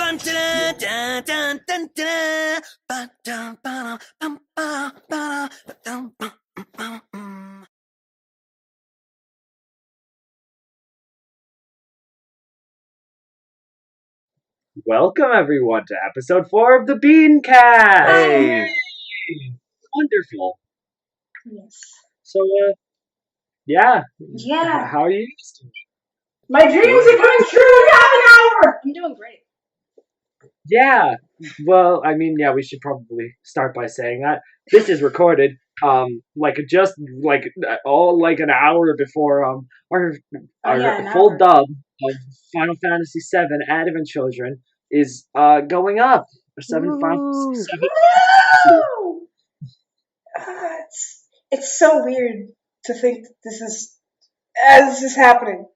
Welcome everyone to episode 4 of the BeanCast. Hey. Wonderful. Yes. So, yeah. Yeah. How are you doing? My dreams are coming true in half an hour. I'm doing great. Yeah. Well, I mean, yeah, we should probably start by saying that this is recorded, an hour before our full hour. dub of Final Fantasy VII Advent Children is going up. It's so weird to think that this is happening.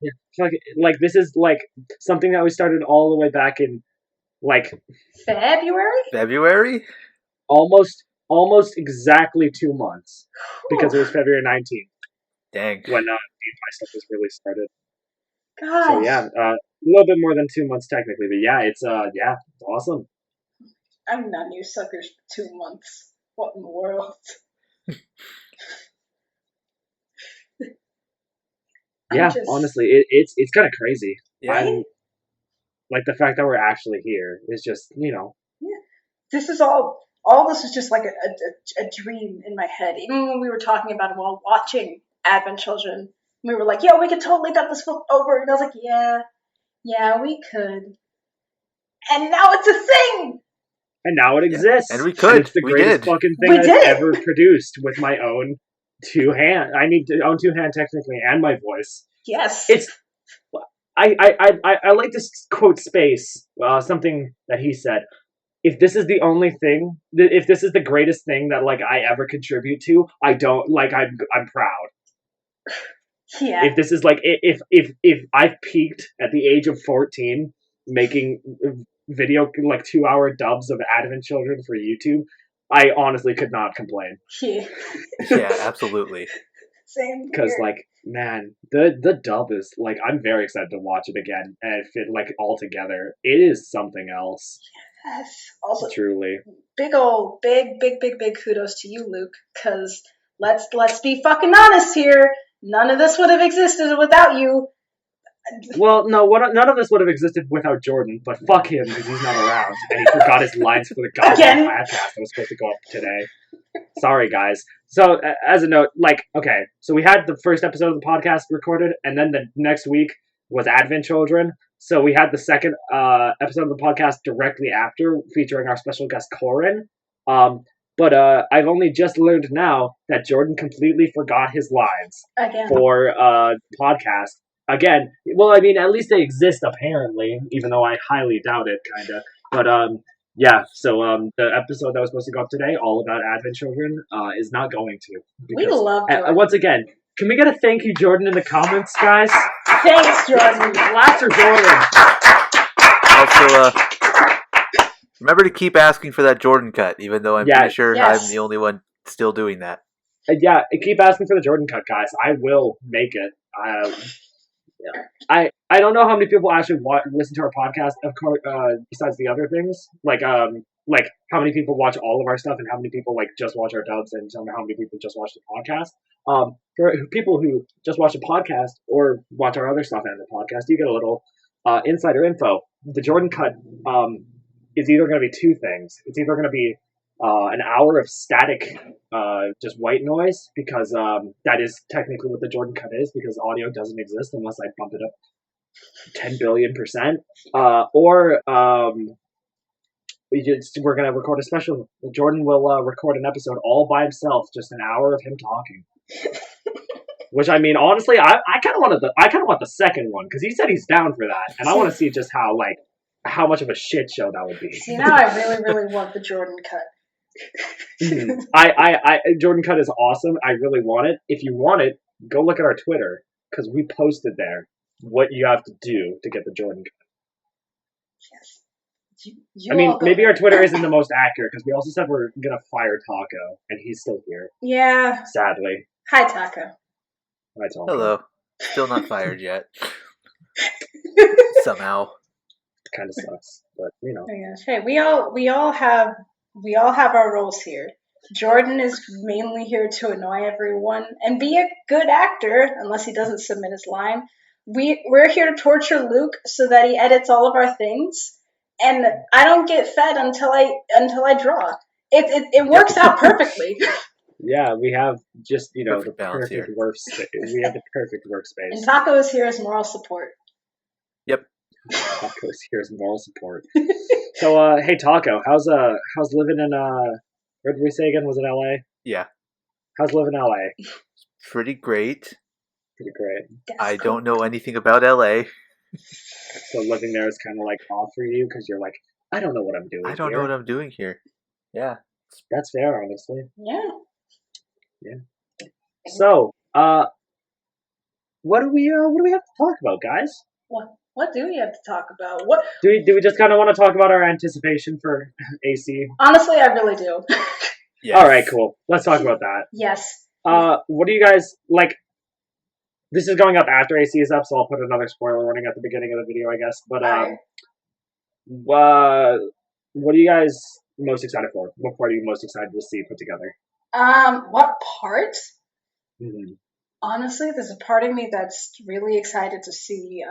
Yeah, like this is like something that we started all the way back in February? Almost exactly 2 months, because it was February 19th. Dang. When my stuff was really started. Gosh. So yeah, a little bit more than 2 months technically, but yeah, it's awesome. I've known you suckers for 2 months. What in the world? Yeah, honestly, it's kind of crazy. Yeah. Like the fact that we're actually here is just, Yeah. This is all this is just like a dream in my head. Even when we were talking about it while watching Advent Children, we were like, "Yo, we could totally dub this book over," and I was like, "Yeah, we could." And now it's a thing. And now it exists. And we could. And it's the greatest fucking thing I've ever produced with my own 2 hands. I mean, own 2 hand technically, and my voice. Yes. I like this quote Space. Something that he said. If this is the only thing, if this is the greatest thing that like I ever contribute to, I'm proud. Yeah. If this is like if I've peaked at the age of 14 making video like 2-hour dubs of Advent Children for YouTube, I honestly could not complain. Yeah, absolutely. Same. Because like, man, the dub is like, I'm very excited to watch it again and fit like all together. It is something else. Yes. Also, truly, big kudos to you, Luke. Because let's be fucking honest here. None of this would have existed without you. Well, no, none of this would have existed without Jordan, but fuck him because he's not around and he forgot his lines for the goddamn podcast that was supposed to go up today. Sorry, guys. So, as a note, okay, so we had the first episode of the podcast recorded, and then the next week was Advent Children. So we had the second episode of the podcast directly after, featuring our special guest Corin. But I've only just learned now that Jordan completely forgot his lines for podcast. Again, well, I mean, at least they exist apparently, even though I highly doubt it, kind of. But yeah. So the episode that was supposed to go up today, all about Advent Children, is not going to. We love Jordan. Once again, can we get a thank you, Jordan, in the comments, guys? Thanks, Jordan. Claps for Jordan. Also, remember to keep asking for that Jordan cut, even though I'm pretty sure I'm the only one still doing that. Yeah, keep asking for the Jordan cut, guys. I will make it. I don't know how many people actually listen to our podcast, of course, besides the other things. Like how many people watch all of our stuff and how many people like just watch our dubs and how many people just watch the podcast. For people who just watch the podcast or watch our other stuff and the podcast, you get a little insider info. The Jordan cut is either going to be 2 things. It's either going to be an hour of static, just white noise, because that is technically what the Jordan cut is, because audio doesn't exist unless I bump it up 10 billion%. Or we're going to record a special. Jordan will record an episode all by himself, just an hour of him talking. Which, I mean, honestly, I kind of want the second one, because he said he's down for that, and I want to see just how much of a shit show that would be. See, now I really, really want the Jordan cut. Jordan cut is awesome. I really want it. If you want it, go look at our Twitter, because we posted there what you have to do to get the Jordan cut. Yes. I mean, maybe our Twitter isn't the most accurate, because we also said we're gonna fire Taco, and he's still here. Yeah. Sadly. Hi, Taco. Hi, Taco. Hello. Still not fired yet. Somehow. kind of sucks, but you know. Oh my gosh. Hey, we all have our roles here. Jordan is mainly here to annoy everyone and be a good actor, unless he doesn't submit his line. We're here to torture Luke so that he edits all of our things, and I don't get fed until I draw. It works out perfectly. Yeah, we have just Perfect the balance perfect here. workspace. We have the perfect workspace. And Taco is here as moral support. Yep. Taco's here as moral support. So, hey Taco, how's living in where did we say again? Was it LA? Yeah. How's living in LA? Pretty great. Pretty great. I don't know anything about LA. So living there is kind of like off for you because you're like, I don't know what I'm doing. I don't know what I'm doing here. Yeah. That's fair, honestly. Yeah. Yeah. So, what do we have to talk about, guys? What do we have to talk about? What do we just kind of want to talk about our anticipation for AC? Honestly, I really do. Yes. All right, cool. Let's talk about that. Yes. What do you guys like? This is going up after AC is up, so I'll put another spoiler warning at the beginning of the video, I guess. But what are you guys most excited for? What part are you most excited to see put together? What part? Mm-hmm. Honestly, there's a part of me that's really excited to see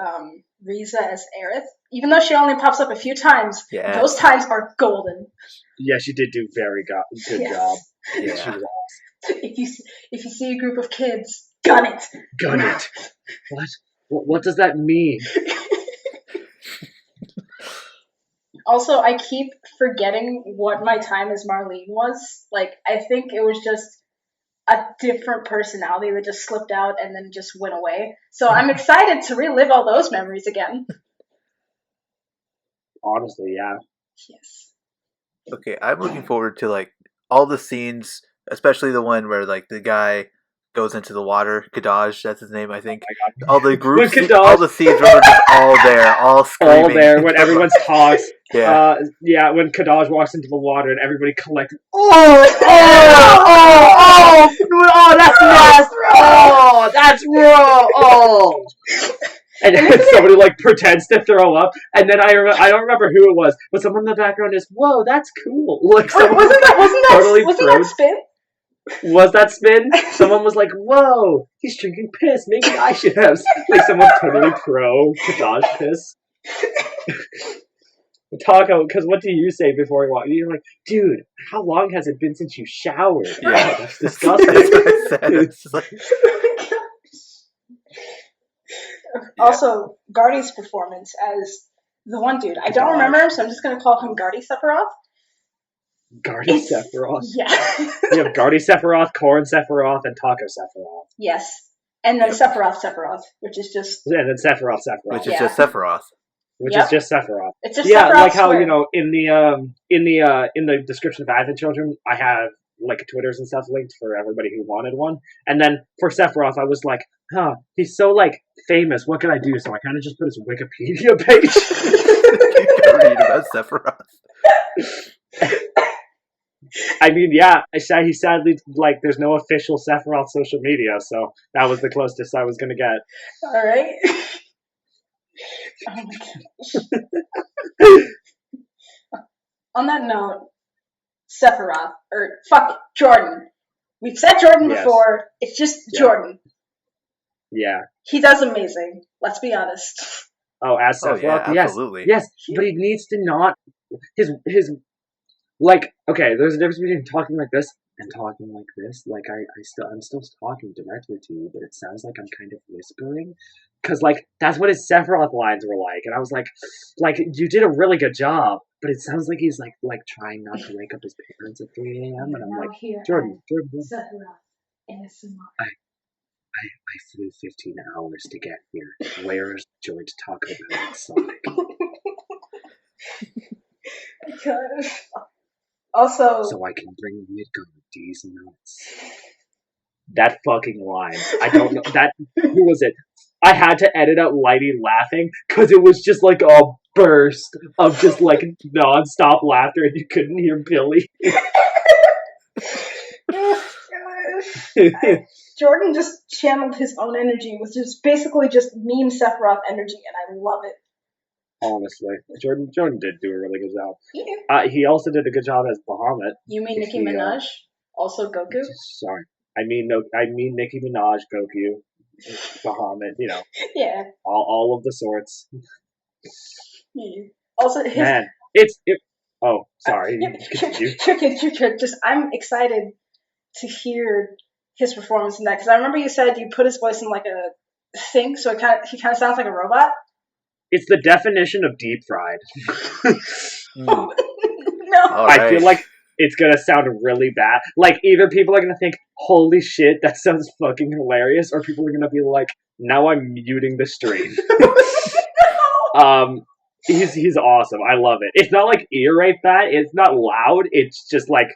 Riza as Aerith. Even though she only pops up a few times, those times are golden. Yeah, she did do very good job. Yeah. She was awesome. If you see a group of kids, gun it. Gun it. What does that mean? Also, I keep forgetting what my time as Marlene was. Like, I think it was just a different personality that just slipped out and then just went away. So I'm excited to relive all those memories again. Honestly, yeah. Yes. Okay, I'm looking forward to like all the scenes, especially the one where like the guy goes into the water. Kadaj, that's his name, I think. Oh all the groups, all the scenes where we're just all there, all screaming. All there when everyone's talks. Yeah. Yeah, when Kadaj walks into the water and everybody collected. That's nasty. Oh, that's raw. Oh. And somebody like pretends to throw up, and then I don't remember who it was, but someone in the background is, "Whoa, that's cool!" Like wasn't that Spin? Was that Spin? Someone was like, "Whoa, he's drinking piss. Maybe I should have." Like someone's totally pro Kadaj piss. Taco, because what do you say before you walk? You're like, dude, how long has it been since you showered? Yeah, that's disgusting. That's what I said. It's just like... Also, Gardy's performance as the one dude. I don't remember him, so I'm just going to call him Gardy Sephiroth. Gardy Sephiroth? Yeah. You have Gardy Sephiroth, Corrin Sephiroth, and Taco Sephiroth. Yes. And then Sephiroth, which is just... Yeah, and then Sephiroth. Which is just Sephiroth. Which is just Sephiroth. It's just Sephiroth like how, square. In the description of Advent Children, I have like Twitters and stuff linked for everybody who wanted one. And then for Sephiroth, I was like, he's so like famous. What can I do? So I kind of just put his Wikipedia page. You can read about Sephiroth. I mean, yeah, he sadly like there's no official Sephiroth social media, so that was the closest I was gonna get. All right. Oh my gosh. On that note, Sephiroth, or fuck it, Jordan. We've said Jordan before. It's just Jordan. Yeah. He does amazing. Let's be honest. Oh, as Sephiroth, absolutely. Yes, but he needs to not his like. Okay, there's a difference between talking like this and talking like this. Like I'm still talking directly to you, but it sounds like I'm kind of whispering. Because, like, that's what his Sephiroth lines were like. And I was like, you did a really good job. But it sounds like he's, like trying not to wake up his parents at 3 a.m. And I'm like, Jordan. Sephiroth, ASMR. I flew 15 hours to get here. Where is the joy to talk about Sonic? Because... Also... So I can bring Midgard these nuts. That fucking line. I don't know. Who was it? I had to edit out Lighty laughing because it was just like a burst of just like non-stop laughter and you couldn't hear Billy. Jordan just channeled his own energy with just basically just meme Sephiroth energy and I love it. Honestly, Jordan did do a really good job. Yeah. He also did a good job as Bahamut. You mean Nicki Minaj? Also Goku? Sorry, I mean Nicki Minaj, Goku, Bahamut. Yeah. all of the sorts. Yeah. Also, Man, Oh, sorry. Just I'm excited to hear his performance in that because I remember you said you put his voice in like a thing, so he kind of sounds like a robot. It's the definition of deep fried. No, I feel like it's gonna sound really bad. Like either people are gonna think, "Holy shit, that sounds fucking hilarious," or people are gonna be like, "Now I'm muting the stream." He's awesome. I love it. It's not like ear rape bad. It's not loud. It's just like,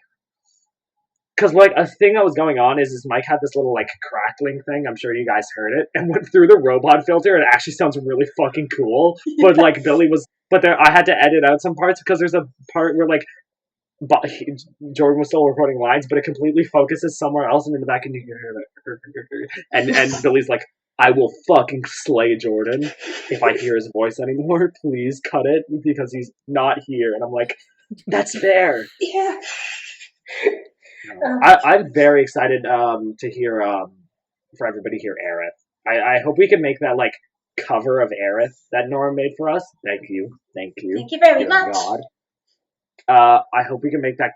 because like a thing that was going on is his mic had this little like crackling thing. I'm sure you guys heard it, and went through the robot filter. It actually sounds really fucking cool. But like Billy was, I had to edit out some parts because there's a part where like Jordan was still recording lines, but it completely focuses somewhere else, and in the back end you can hear it. And Billy's like, I will fucking slay Jordan if I hear his voice anymore. Please cut it because he's not here. And I'm like, that's fair. Yeah. I'm very excited to hear for everybody to hear Aerith. I hope we can make that like cover of Aerith that Nora made for us. Thank you. Thank you very much. God. I hope we can make that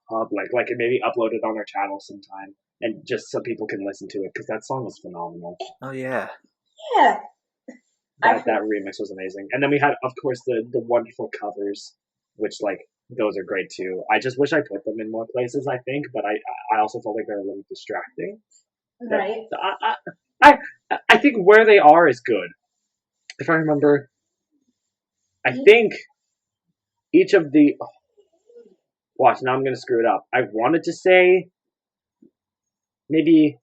public, like maybe upload it on our channel sometime, and just so people can listen to it because that song was phenomenal. Oh yeah. Yeah. That remix was amazing, and then we had, of course, the wonderful covers, which like those are great too. I just wish I put them in more places. I think, but I also felt like they're a little distracting. Right. I think where they are is good. If I remember, I think each of the. Watch, now I'm going to screw it up. I wanted to say maybe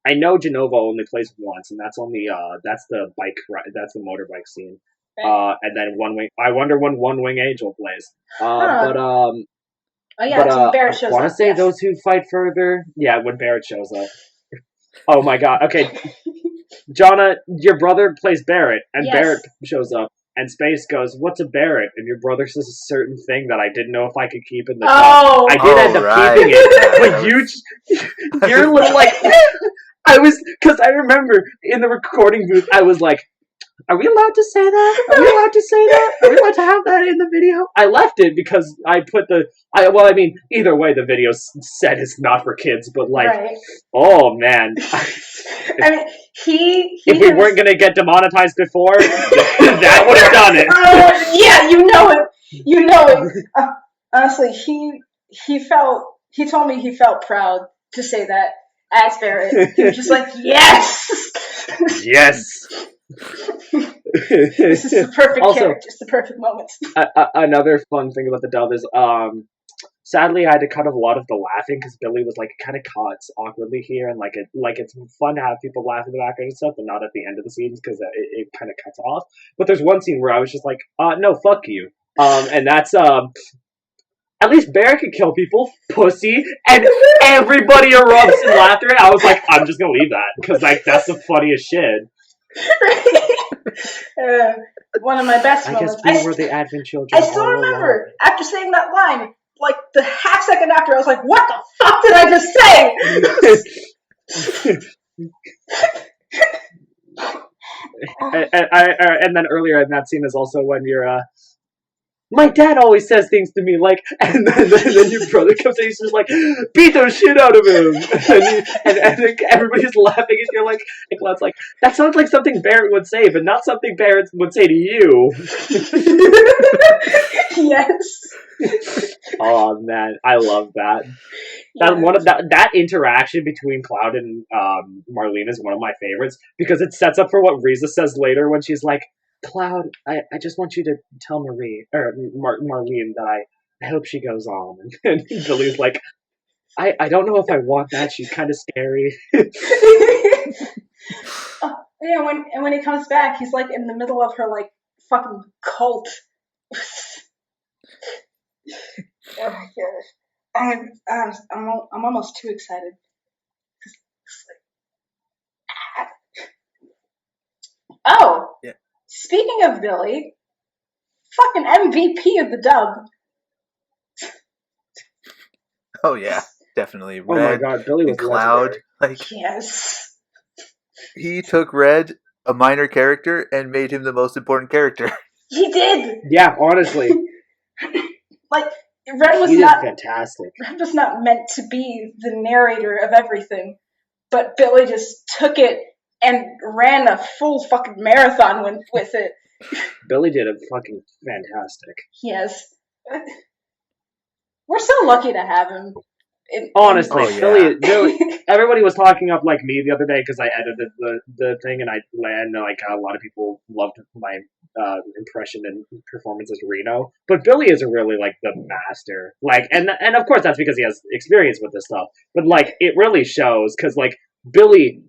I know Genova only plays once, and that's on the that's the motorbike scene. Right. And then One Wing. I wonder when One Wing Angel plays. Barrett shows up. I want to say those who fight further. Yeah, when Barrett shows up. Oh my god. Okay, Jonna, your brother plays Barrett, and Barrett shows up. And Space goes, "What's a Barrett?" And your brother says a certain thing that I didn't know if I could keep in the cup. I did end up keeping it, but you're like, I was, because I remember in the recording booth, I was like, "Are we allowed to say that? Are we allowed to say that? Are we allowed to have that in the video?" I left it because I put either way, the video said it's not for kids, but like, oh man. I mean, if we weren't going to get demonetized before, that would have done it. Yeah, you know it. Honestly, he told me he felt proud to say that as Barrett. He was just like, yes! Yes! This is the perfect character. It's the perfect moment. Another fun thing about the dub is, sadly, I had to cut a lot of the laughing because Billy was like kind of caught awkwardly here, and it's fun to have people laugh in the background and stuff, but not at the end of the scenes because it kind of cuts off. But there's one scene where I was just like, no, fuck you, and that's at least Bear could kill people, pussy, and everybody erupts in laughter. I was like, I'm just gonna leave that because like that's the funniest shit. One of my best moments. I guess we were the Advent children. I still remember after saying that line. Like, the half second after, I was like, what the fuck did I just say? And then earlier in that scene is also when you're, my dad always says things to me, like, and then your brother comes in, he's just like, beat the shit out of him! and everybody's laughing, and you're like, and Cloud's like, that sounds like something Barrett would say, but not something Barrett would say to you. Yes. Oh man, I love that. That interaction between Cloud and Marlene is one of my favorites because it sets up for what Riza says later when she's like, Cloud, I just want you to tell Marlene that I hope she goes on. And Billy's like, I don't know if I want that. She's kind of scary. Yeah, when he comes back, he's like in the middle of her like fucking cult. Oh my gosh, I'm almost too excited. Oh, yeah. Speaking of Billy, fucking MVP of the dub. Oh yeah, definitely. Oh my god, Billy was Cloud. legendary. Yes. He took Red, a minor character, and made him the most important character. He did. Yeah, honestly. Like, Red was fantastic. Red was not meant to be the narrator of everything, but Billy just took it and ran a full fucking marathon with it. Billy did it fucking fantastic. Yes. We're so lucky to have him. Honestly, Billy, everybody was talking up like me the other day because I edited the thing, and a lot of people loved my impression and performance as Reno. But Billy is really like the master. Like, and of course that's because he has experience with this stuff. But like, it really shows because like Billy.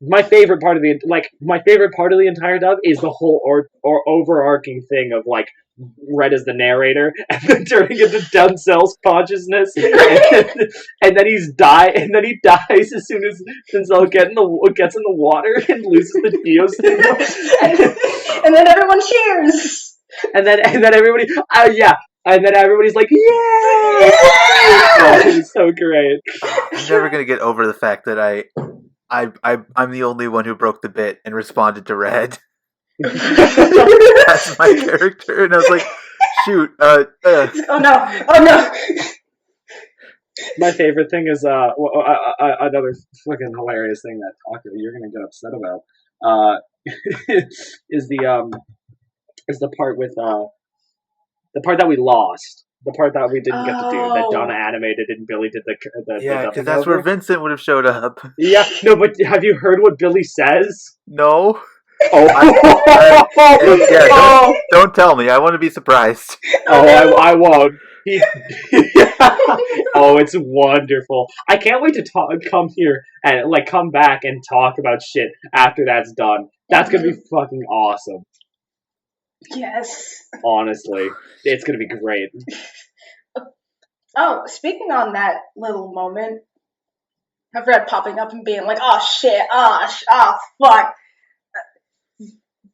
My favorite part of the entire dub is the whole or overarching thing of like Red as the narrator and then turning into Denzel's consciousness, and then he dies as soon as Denzel gets in the water and loses the Dio signal, and then everyone cheers, and then everybody and then everybody's like, yeah! Oh, it's so great. I'm never gonna get over the fact that I'm the only one who broke the bit and responded to Red. That's my character, and I was like, shoot. Oh no. My favorite thing is another fucking hilarious thing that you're gonna get upset about is the part with the part that we lost. The part that we didn't get to do, that Donna animated and Billy did the because that's where Vincent would have showed up. Yeah, no, but have you heard what Billy says? No. Oh, don't tell me. I want to be surprised. Oh, I won't. Oh, it's wonderful. I can't wait to come here and like come back and talk about shit after that's done. That's gonna be fucking awesome. Yes. Honestly, it's gonna be great. Oh, speaking on that little moment of Red popping up and being like, "Oh shit, fuck."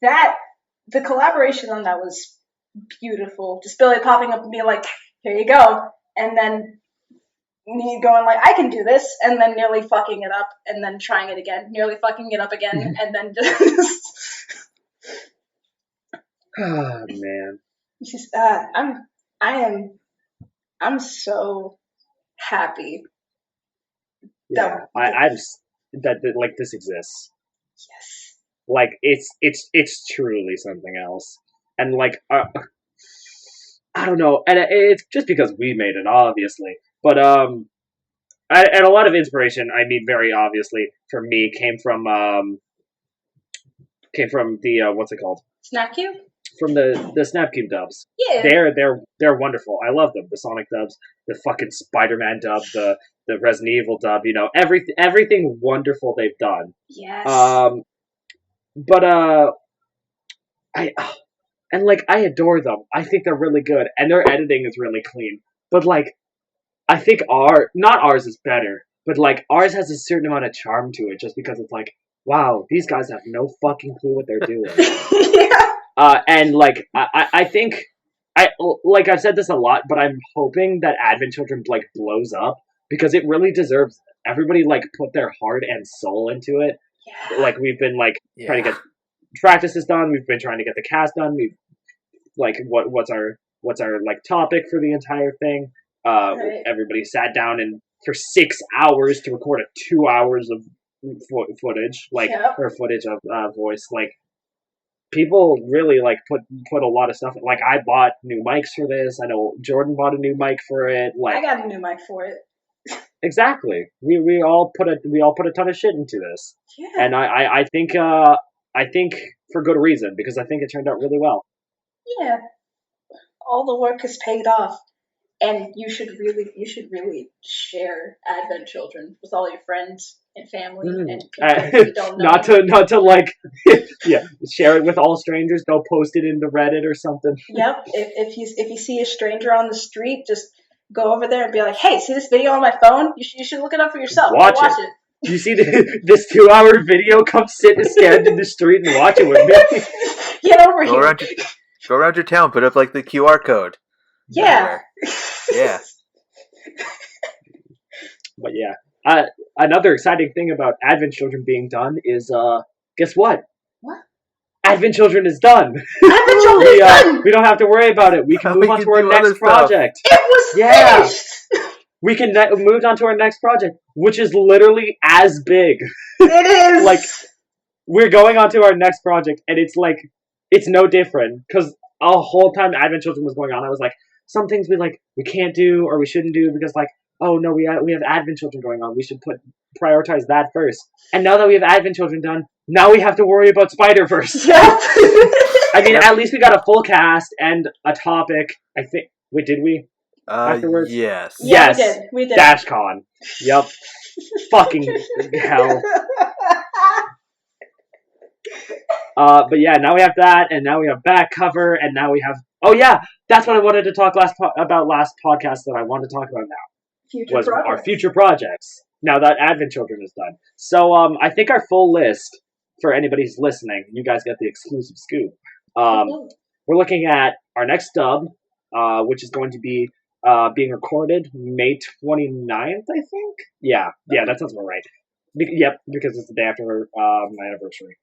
The collaboration on that was beautiful. Just Billy popping up and being like, "Here you go," and then me going like, "I can do this," and then nearly fucking it up, and then trying it again, nearly fucking it up again, and then just. Oh man. Just, I'm so happy. Yeah, that like this exists. Yes. Like it's truly something else, and like I don't know, and it's just because we made it, obviously, but and a lot of inspiration, I mean, very obviously for me came from the what's it called? Snapcube? From the Snapcube dubs. Yeah. They're wonderful. I love them. The Sonic dubs, the fucking Spider-Man dub, the Resident Evil dub, you know, everything wonderful they've done. Yes. But I adore them. I think they're really good, and their editing is really clean. But like, I think not ours is better, but like ours has a certain amount of charm to it, just because it's like, wow, these guys have no fucking clue what they're doing. Yeah. And like, I think, I've said this a lot, but I'm hoping that Advent Children like blows up because it really deserves it. Everybody like put their heart and soul into it. Yeah. Like we've been like trying to get practices done. We've been trying to get the cast done. We've like what's our like topic for the entire thing. Right. Everybody sat down and for 6 hours to record 2 hours of footage, like or footage of voice, like. People really like put a lot of stuff. Like I bought new mics for this. I know Jordan bought a new mic for it. Like I got a new mic for it. Exactly. We all put a ton of shit into this. Yeah. And I think for good reason, because I think it turned out really well. Yeah. All the work has paid off. And you should really share Advent Children with all your friends and family and people you don't know. Not to like share it with all strangers. Don't post it into Reddit or something. Yep. If you see a stranger on the street, just go over there and be like, "Hey, see this video on my phone? You should look it up for yourself. Watch it. You see this 2-hour video? Come sit and stand in the street and watch it with me. Get over here. Go around your town, put up like the QR code. Yeah. Yeah. But yeah, another exciting thing about Advent Children being done is, guess what? What? Advent Children is done. Advent Children is done. We don't have to worry about it. We can move on to our next project. It was finished. We can move on to our next project, which is literally as big. It is. Like, we're going on to our next project, and it's like, it's no different. Because a whole time Advent Children was going on, I was like, some things we can't do or we shouldn't do because, like, oh no, we have Advent Children going on. We should prioritize that first. And now that we have Advent Children done, now we have to worry about Spider-Verse. Yeah. I mean, at least we got a full cast and a topic. I think. Wait, did we? Afterwards? Yes. Yeah, we did. DashCon. Yep. Fucking hell. But yeah, now we have that, and now we have back cover, and now we have. Oh yeah, that's what I wanted to talk about last podcast that I want to talk about now. Our future projects. Now that Advent Children is done, so I think our full list for anybody who's listening, you guys get the exclusive scoop. We're looking at our next dub, which is going to be being recorded May 29th, I think. Yeah, that sounds about right. Yep, because it's the day after my anniversary.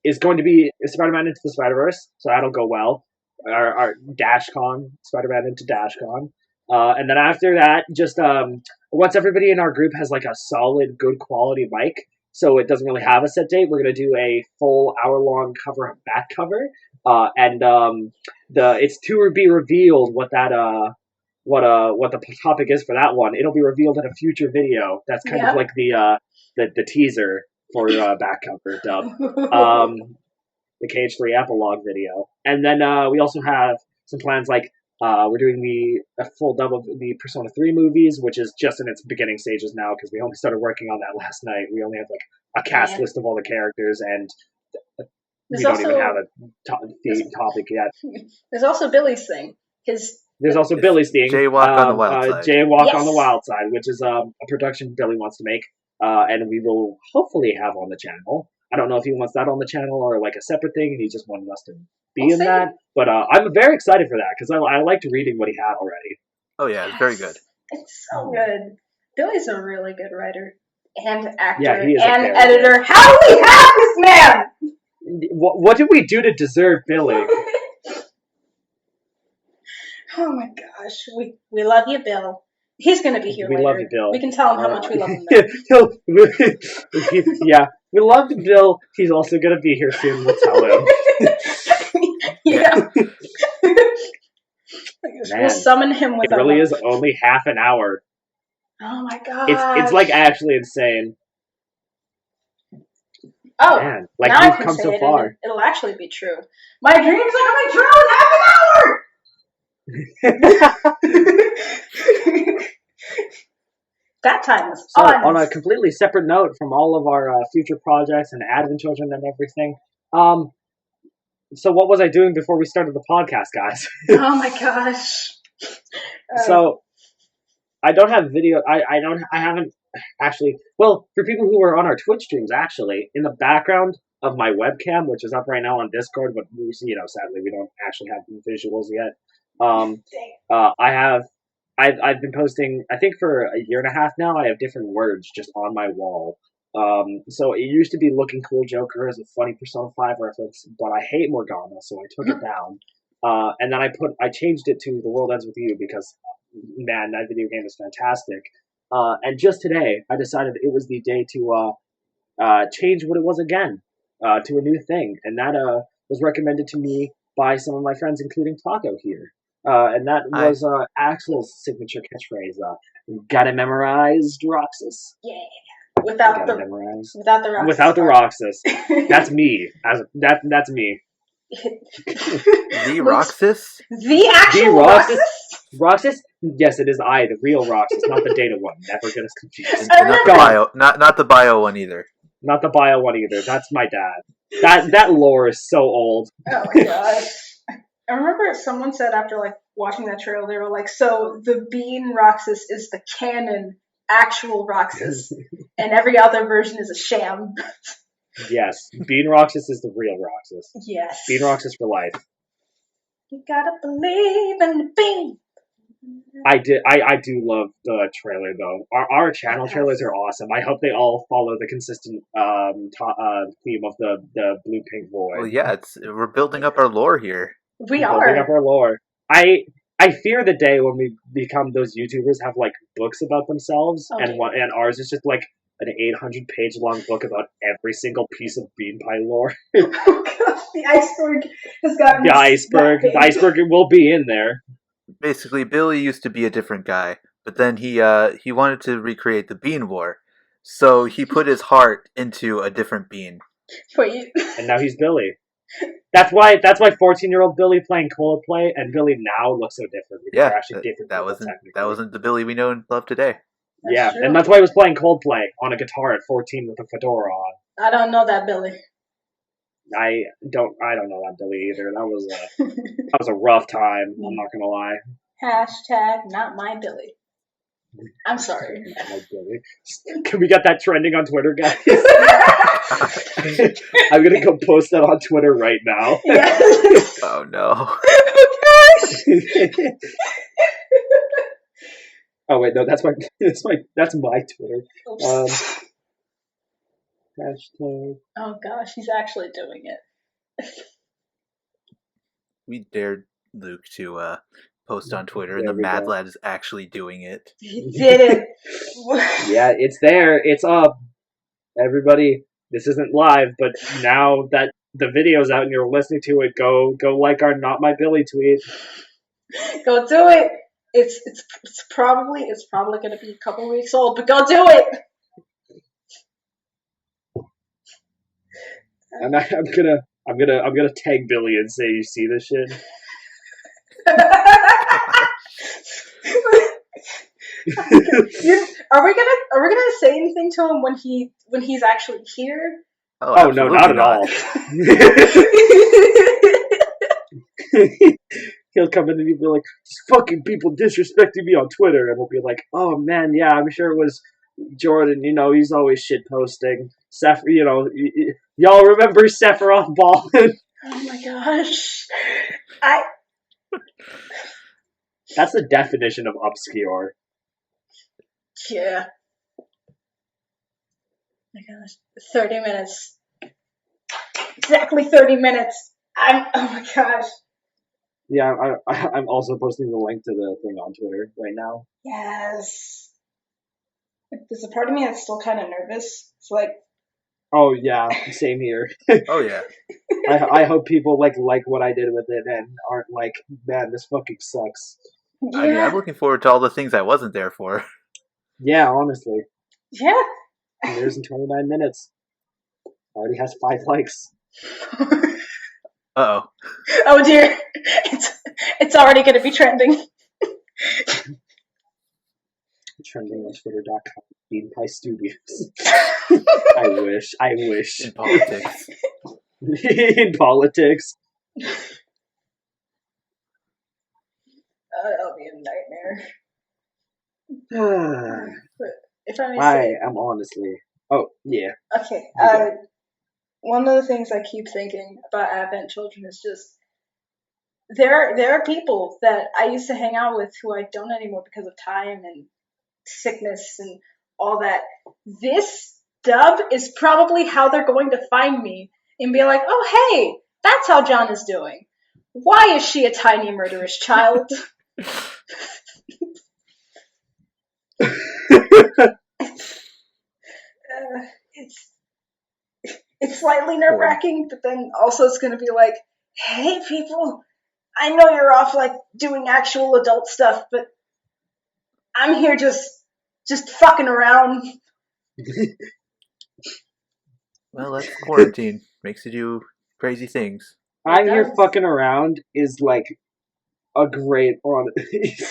Is going to be Spider-Man Into the Spider-Verse, so that'll go well. Our DashCon, Spider-Man Into DashCon. And then after that, just once everybody in our group has like a solid, good quality mic, so it doesn't really have a set date, we're going to do a full hour-long cover back cover. And it's to be revealed what the topic is for that one. It'll be revealed in a future video. That's kind of like the teaser for back cover dub. The KH3 epilogue video. And then we also have some plans like we're doing a full dub of the Persona 3 movies, which is just in its beginning stages now because we only started working on that last night. We only have like a cast list of all the characters, and we don't even have the topic yet. There's also Billy's thing. There's also Billy's thing. Jaywalk on the Wild Side. Jaywalk on the Wild Side, which is a production Billy wants to make, and we will hopefully have on the channel. I don't know if he wants that on the channel or like a separate thing. He just wanted us to be in that. But I'm very excited for that because I liked reading what he had already. Oh yeah, it's very good. It's so good. Billy's a really good writer and actor he is and editor. Good. How do we have this man? What did we do to deserve Billy? Oh my gosh, we love you, Bill. He's going to be here later. We love you, Bill. We can tell him how much we love him. Yeah, we love Bill. He's also going to be here soon. We'll tell him. Yeah. We'll summon him with. It really is only half an hour. Oh my god! It's like actually insane. Oh, man, like we've come so far. It'll actually be true. My dreams are coming true in half an hour. That time was honest. On a completely separate note from all of our future projects and Advent Children and everything, so what was I doing before we started the podcast, guys? Oh my gosh. So I don't have video. I haven't actually. Well, for people who are on our Twitch streams, actually, in the background of my webcam, which is up right now on Discord, but sadly we don't actually have visuals yet. I've been posting, I think for a year and a half now, I have different words just on my wall. So it used to be Looking Cool Joker as a funny Persona 5 reference, but I hate Morgana, so I took it down. And then I changed it to The World Ends With You because, man, that video game is fantastic. And just today, I decided it was the day to change what it was again, to a new thing. And that was recommended to me by some of my friends, including Taco here. And that was Axel's signature catchphrase. Got it memorized, Roxas? Yeah. Without the Roxas. That's me. That's me. The Roxas? The actual Roxas? Roxas? Yes, it is I, the real Roxas, not the data one. Never get us confused. Not the bio one either. Not the bio one either. That's my dad. That lore is so old. Oh my gosh. I remember someone said after watching that trailer, they were like, so the Bean Roxas is the canon actual Roxas, and every other version is a sham. Yes, Bean Roxas is the real Roxas. Yes. Bean Roxas for life. You gotta believe in the bean. I do love the trailer though. Our channel trailers are awesome. I hope they all follow the consistent theme of the blue pink void. Well, yeah, we're building up our lore here. We are building up our lore. I fear the day when we become those YouTubers have like books about themselves, and ours is just like an 800-page long book about every single piece of bean pie lore. Oh gosh, the iceberg has gotten the iceberg will be in there. Basically, Billy used to be a different guy, but then he wanted to recreate the Bean War, so he put his heart into a different bean. Wait. And now he's Billy. That's why 14-year-old Billy playing Coldplay and Billy now looks so different. Yeah, they're actually different. That wasn't the Billy we know and love today. That's true. And that's why he was playing Coldplay on a guitar at 14 with a fedora on. I don't know that Billy. I don't know that Billy either. That was a rough time. I'm not gonna lie. Hashtag not my Billy. I'm sorry. Not my Billy. Can we get that trending on Twitter, guys? I'm gonna go post that on Twitter right now. Yes. Oh no. Oh gosh. Oh wait, no, that's my Twitter. Hashtag. Oh gosh, he's actually doing it. We dared Luke to post on Twitter, and the Mad Lad is actually doing it. He did it. Yeah, it's there. It's up. Everybody, this isn't live, but now that the video's out and you're listening to it, go like our Not My Billy tweet. Go do it. It's probably gonna be a couple weeks old, but go do it. And I'm gonna tag Billy and say, you see this shit? Are we gonna say anything to him when he's actually here? Oh no, not at all. He'll come in and he'll be like, fucking people disrespecting me on Twitter, and we'll be like, oh man, yeah, I'm sure it was Jordan, he's always shit posting. Y'all remember Sephiroth Ballin? Oh my gosh. That's the definition of obscure. Yeah. Oh my gosh. 30 minutes. Exactly 30 minutes. Oh my gosh. Yeah, I'm also posting the link to the thing on Twitter right now. Yes. There's a part of me that's still kind of nervous. It's like, oh yeah, same here. Oh yeah. I hope people like what I did with it and aren't like, man, this fucking sucks. yeah. I mean, I'm looking forward to all the things I wasn't there for. Yeah, honestly. Yeah. There's in 29 minutes. Already has 5 likes. Uh-oh. Oh dear. It's already going to be trending. Trending on Twitter.com. Bean Pie Studios. I wish. In politics. In politics. That'll be a nightmare. But if I am honestly. Oh, yeah. Okay. One of the things I keep thinking about Advent children is just there are people that I used to hang out with who I don't anymore because of time and sickness and all that. This dub is probably how they're going to find me and be like, oh hey, that's how John is doing. Why is she a tiny murderous child? It's slightly nerve-wracking, but then also it's going to be like, hey people, I know you're off like doing actual adult stuff, but I'm here just fucking around. Well, that's quarantine. Makes you do crazy things. I'm here fucking around is like a great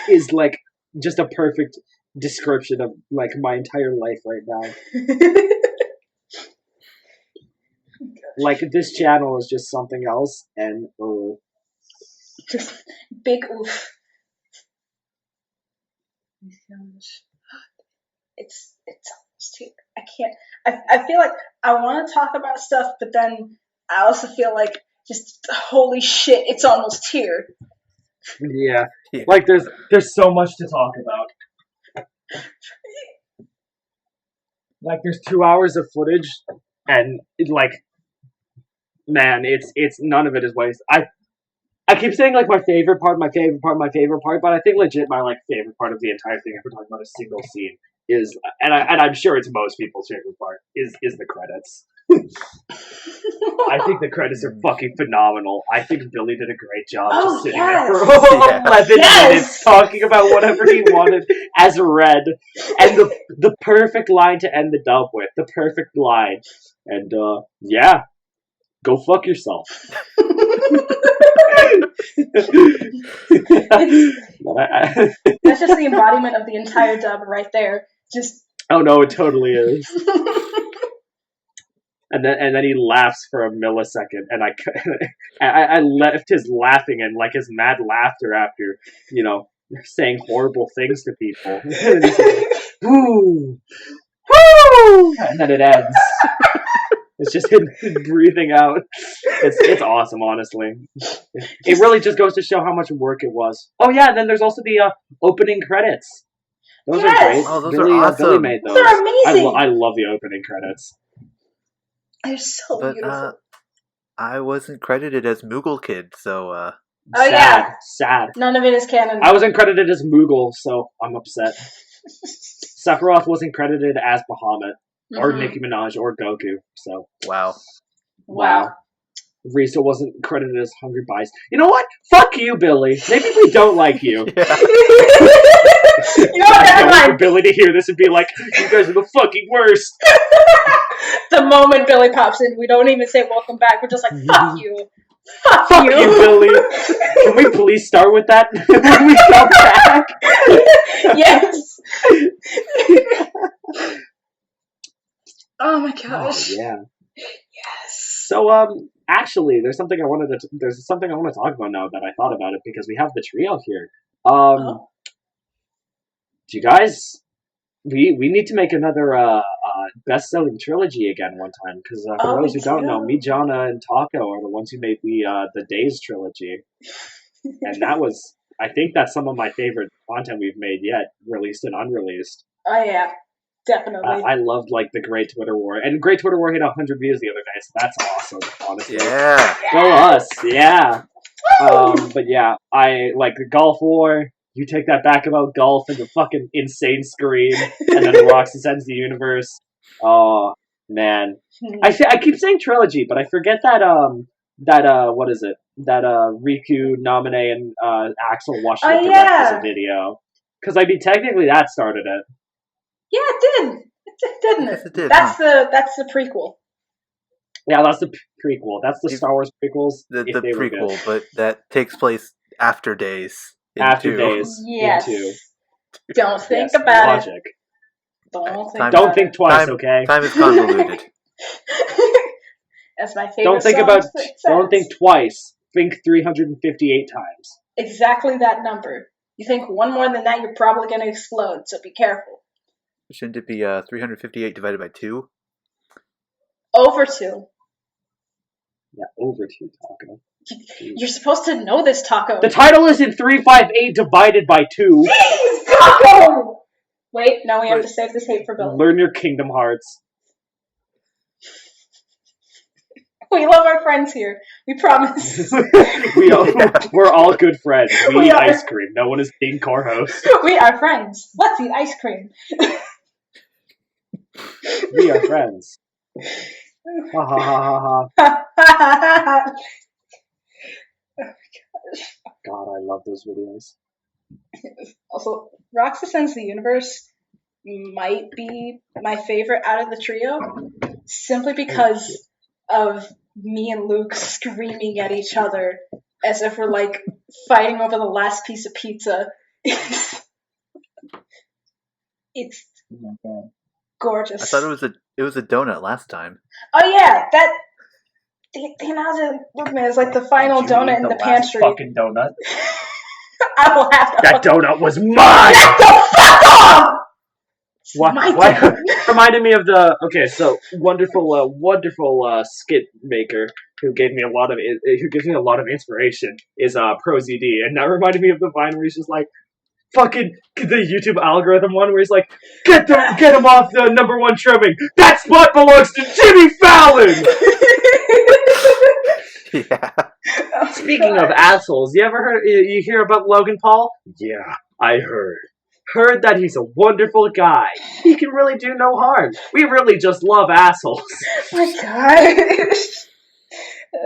is like just a perfect description of like my entire life right now. Like this channel is just something else, and just big oof. It's almost here. I can't. I feel like I want to talk about stuff, but then I also feel like just holy shit, it's almost here. Yeah. Like there's so much to talk about. Like there's 2 hours of footage, and man, it's none of it is waste. I keep saying like my favorite part, but I think legit my favorite part of the entire thing, if we're talking about a single scene, is, and I'm sure it's most people's favorite part, is the credits. I think the credits are fucking phenomenal. I think Billy did a great job just sitting there for 11 minutes talking about whatever he wanted as Red, and the perfect line to end the dub with, the perfect line, and yeah, go fuck yourself. That's just the embodiment of the entire dub right there. Just oh no, it totally is. And then he laughs for a millisecond, and I left his laughing and like his mad laughter after, you know, saying horrible things to people. And he's like, woo, woo, and then it ends. It's just him breathing out. It's awesome, honestly. It really just goes to show how much work it was. Oh yeah, and then there's also the opening credits. Those are great. Oh, those are awesome. Billy made those. They're amazing. I love the opening credits. They're so beautiful. I wasn't credited as Moogle Kid, so sad. None of it is canon. I wasn't credited as Moogle, so I'm upset. Sephiroth wasn't credited as Bahamut, or Nicki Minaj, or Goku, so... Wow. Risa wasn't credited as Hungry Pies. You know what? Fuck you, Billy. Maybe we don't like you. Yeah. You know what? I want Billy to hear this and be like, you guys are the fucking worst. The moment Billy pops in, we don't even say welcome back. We're just like, fuck you. Fuck you, Billy. Can we please start with that when we come back? Yes. Oh my gosh. Oh, yeah. Yes. So, actually, there's something I want to talk about now that I thought about it, because we have the trio here. Do you guys... We need to make another best-selling trilogy again one time, because for those who don't know, me, Jana, and Taco are the ones who made the Days trilogy, and that was, I think that's some of my favorite content we've made yet, released and unreleased. Oh yeah, definitely. I loved the Great Twitter War, and Great Twitter War hit 100 views the other day, so that's awesome, honestly. Yeah. Go us, yeah. But yeah, I like the Gulf War. You take that back about golf and the fucking insane scream, and then Roxy Ends the Universe. Oh man, I keep saying trilogy, but I forget that what is it? That Riku, Namine, and Axel watched it direct as a video. Because I mean, technically that started it. Yeah, it did. Didn't it? Yes, it did. That's the prequel. Yeah, that's the prequel. That's the Star Wars prequels. The prequel, but that takes place after Days. After Days. Yes. Don't think about it. Don't think twice, okay? Time is convoluted. That's my favorite. Don't think twice. Think 358 times. Exactly that number. You think one more than that, you're probably going to explode, so be careful. Shouldn't it be 358 divided by 2? Over 2. Yeah, over 2, Taco. You're supposed to know this, Taco. The title isn't 358 divided by 2. Jeez, Taco! Wait, now we have to save this hate for Bill. Learn your Kingdom Hearts. We love our friends here. We promise. We're all good friends. We eat ice cream. No one is being core host. We are friends. Let's eat ice cream. We are friends. Ha ha ha ha ha. Oh my gosh. God, I love those videos. Also, Roxy Ends the Universe might be my favorite out of the trio, simply because of me and Luke screaming at each other as if we're like fighting over the last piece of pizza. It's gorgeous. I thought it was a donut last time. Oh yeah, that the analogy is like the final donut in the pantry. Fucking donut. I will have to. That donut was mine. Shut the fuck up! What reminded me of the wonderful skit maker who gives me a lot of inspiration is ProZD, and that reminded me of the Vine where he's just like fucking the YouTube algorithm one where he's like get him off the #1 trimming. That spot belongs to Jimmy Fallon. Yeah. Speaking of assholes, you hear about Logan Paul? Yeah, I heard that he's a wonderful guy. He can really do no harm. We really just love assholes. Oh my god.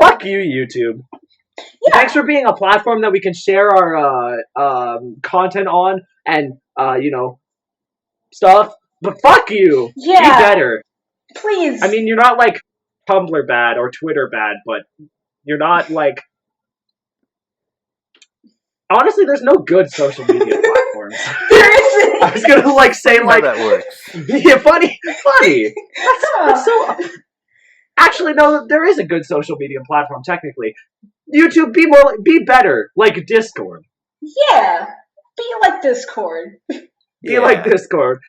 Fuck you, YouTube. Yeah. Thanks for being a platform that we can share our content on and, stuff. But fuck you. Yeah. Be better. Please. I mean, you're not like Tumblr bad or Twitter bad, but you're not like... Honestly, there's no good social media platforms. There isn't. I was gonna say how that works. Yeah, funny. That's so. Actually, no, there is a good social media platform technically. YouTube, be better, like Discord. Yeah, be like Discord. Be like Discord.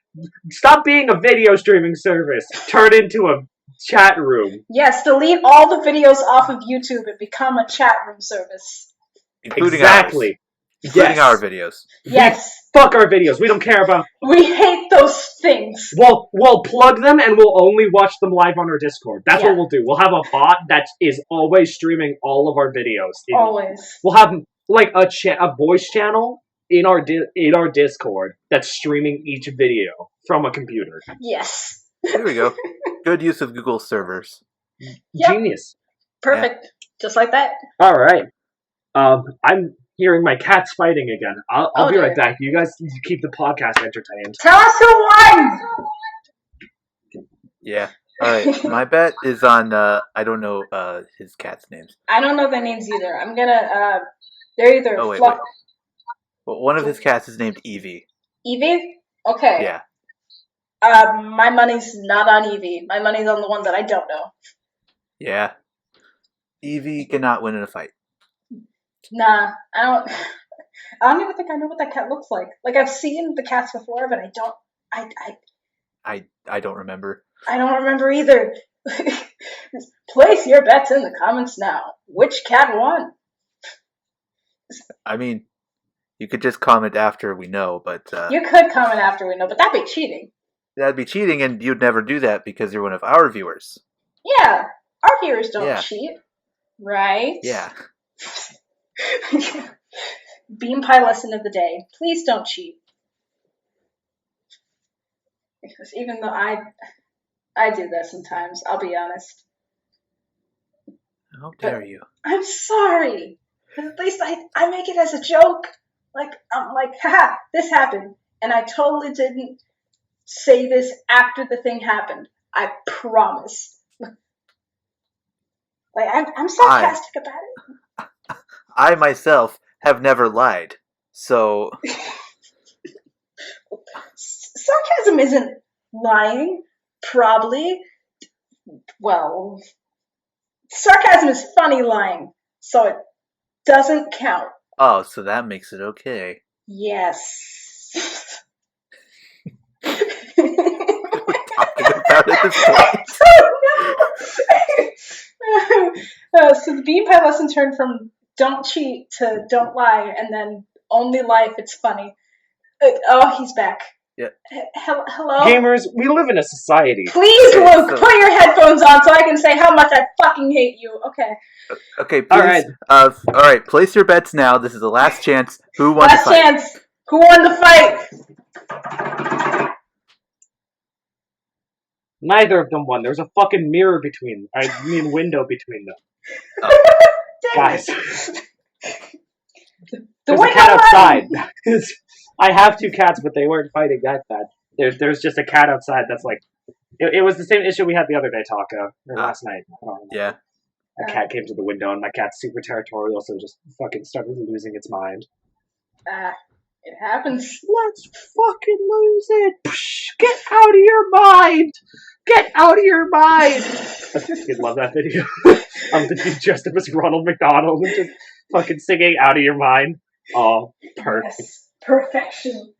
Stop being a video streaming service. Turn into a chat room. Yes, delete all the videos off of YouTube and become a chat room service. Including our videos. Yes. Fuck our videos. We don't care about... We hate those things. We'll plug them and we'll only watch them live on our Discord. That's what we'll do. We'll have a bot that is always streaming all of our videos. Always. We'll have like a voice channel in our Discord that's streaming each video from a computer. Yes. There we go. Good use of Google servers. Yep. Genius. Perfect. Yeah. Just like that. All right. I'm hearing my cats fighting again. I'll be right back. You guys keep the podcast entertained. Tell us who won! Yeah. Alright, my bet is on, I don't know his cat's names. I don't know their names either. I'm gonna, they're either... Oh, wait. Well, one of his cats is named Evie. Evie? Okay. Yeah. My money's not on Evie. My money's on the one that I don't know. Yeah. Evie cannot win in a fight. Nah, I don't even think I know what that cat looks like. Like, I've seen the cats before, but I don't remember. I don't remember either. Place your bets in the comments now. Which cat won? I mean, you could just comment after we know, but... You could comment after we know, but that'd be cheating. That'd be cheating, and you'd never do that because you're one of our viewers. Yeah, our viewers don't cheat. Right? Yeah. Bean pie lesson of the day. Please don't cheat. Because even though I do that sometimes, I'll be honest. How dare you? I'm sorry. But at least I make it as a joke. Like, I'm like, haha, this happened. And I totally didn't say this after the thing happened. I promise. Like, I'm sarcastic about it. I myself have never lied, so... Sarcasm isn't lying, probably. Well, sarcasm is funny lying, so it doesn't count. Oh, so that makes it okay. Yes. What are we talking about at this point? So the Bean Pie lesson turned from don't cheat to don't lie, and then only lie if it's funny. Oh, he's back. Yeah. Hello? Gamers, we live in a society. Please, Luke, put your headphones on so I can say how much I fucking hate you. Okay. Okay, please. All right, place your bets now. This is the last chance. Who won the fight? Last chance. Who won the fight? Neither of them won. There was a fucking mirror between. Window between them. Oh. Guys. There's a cat outside. I have two cats, but they weren't fighting that bad. There's just a cat outside that's like... It was the same issue we had the other day, Taco. Or last night. Yeah. A cat came to the window, and my cat's super territorial, so it just fucking started losing its mind. It happens. Let's fucking lose it! Psh, get out of your mind! Get out of your mind! You'd love that video. I'm the dude dressed up as Ronald McDonald and just fucking singing out of your mind. Oh, perfect. Yes. Perfection.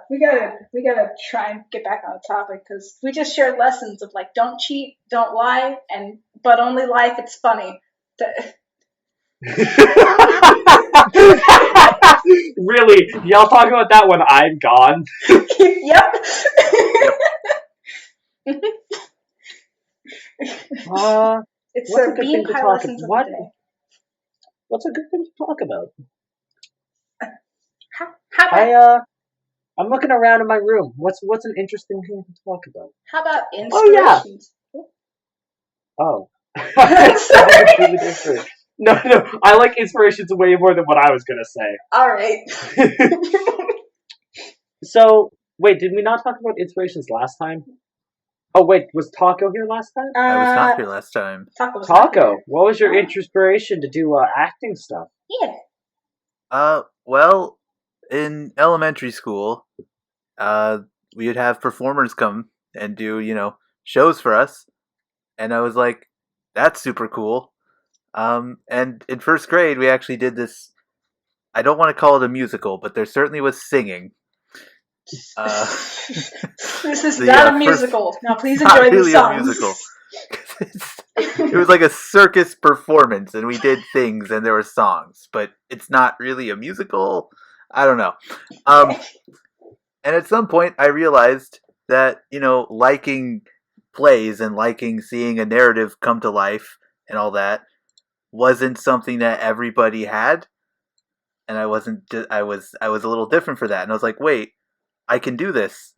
We gotta try and get back on the topic because we just shared lessons of like don't cheat, don't lie, but only lie if it's funny. Really? Y'all talk about that when I'm gone? Yep. It's what's a good bean thing to pie talk lessons of about? the day. What's a good thing to talk about? How about, I'm looking around in my room. What's an interesting thing to talk about? how about inspirations? Oh, yeah. No, I like inspirations way more than what I was gonna say. All right. So, wait, did we not talk about inspirations last time? Oh, wait, was Taco here last time? I was not here last time. Taco, what was your inspiration to do acting stuff? Yeah. Well, in elementary school, we would have performers come and do, shows for us. And I was like, that's super cool. And in first grade, we actually did this. I don't want to call it a musical, but there certainly was singing. This is not a musical. Now, please enjoy the songs. A musical. It was like a circus performance, and we did things, and there were songs, but it's not really a musical. I don't know. And at some point, I realized that liking plays and liking seeing a narrative come to life and all that wasn't something that everybody had, and I was a little different for that, and I was like, wait, I can do this.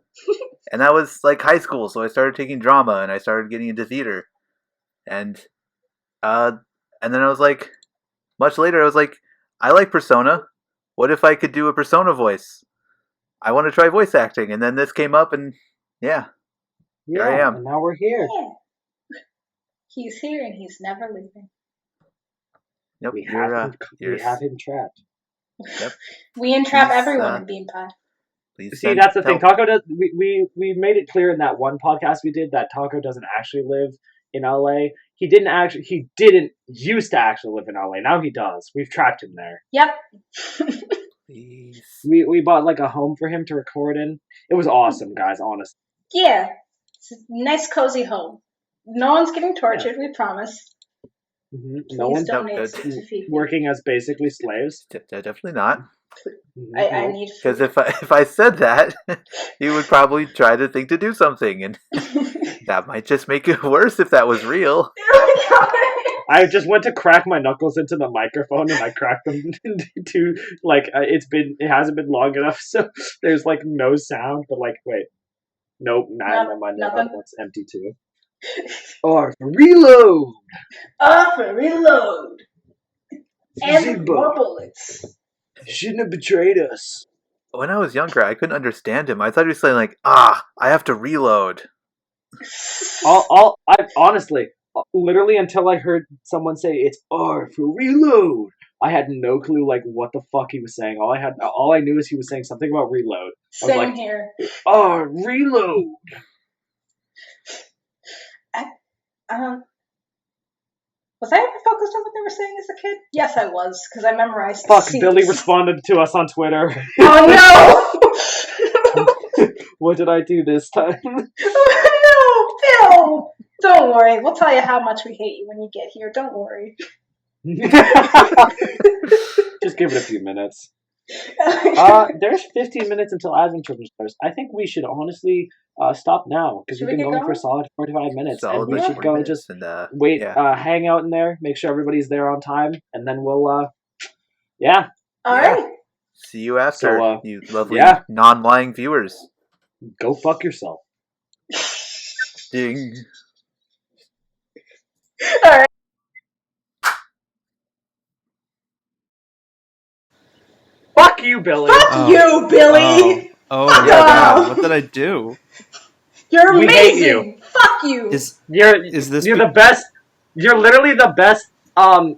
And that was like high school, so I started taking drama and I started getting into theater, and then I was like, much later I was like, I like Persona. What if I could do a Persona voice? I want to try voice acting, and then this came up, and here I am. And now we're here. Yeah. He's here and he's never leaving. Nope, we have him trapped. Yep. We entrap everyone in Bean Pie. See, that's the thing. Taco does. We made it clear in that one podcast we did that Taco doesn't actually live in LA. He didn't used to actually live in LA. Now he does. We've trapped him there. Yep. Please. We bought like a home for him to record in. It was awesome, guys. Honestly. Yeah, it's a nice cozy home. No one's getting tortured. We promise. Mm-hmm. No one's working as basically slaves. Definitely not. I need because if I said that, he would probably try to think to do something, and that might just make it worse if that was real. I just went to crack my knuckles into the microphone, and I cracked them into it hasn't been long enough, so there's like no sound. But like, wait, nope, my knuckles empty too. Or reload. For reload. And more bullets. Shouldn't have betrayed us. When I was younger, I couldn't understand him. I thought he was saying like, I have to reload. I honestly, literally until I heard someone say it's R for reload, I had no clue like what the fuck he was saying. All I knew is he was saying something about reload. Same here. R reload. Was I ever focused on what they were saying as a kid? Yes, I was, because I memorized. Fuck, Billy responded to us on Twitter. Oh no! What did I do this time? Oh no, Bill! Don't worry, we'll tell you how much we hate you when you get here. Don't worry. Just give it a few minutes. There's 15 minutes until Advent Children starts. I think we should honestly stop now because we've been going for a solid 45 minutes, and we should go just wait, hang out in there, make sure everybody's there on time, and then we'll All right. See you after, you lovely non-lying viewers. Go fuck yourself. Ding. All right. Fuck you, Billy. Fuck you, Billy. Oh yeah. Wow. What did I do? You're amazing. We hate you. Fuck you. You're the best. You're literally the best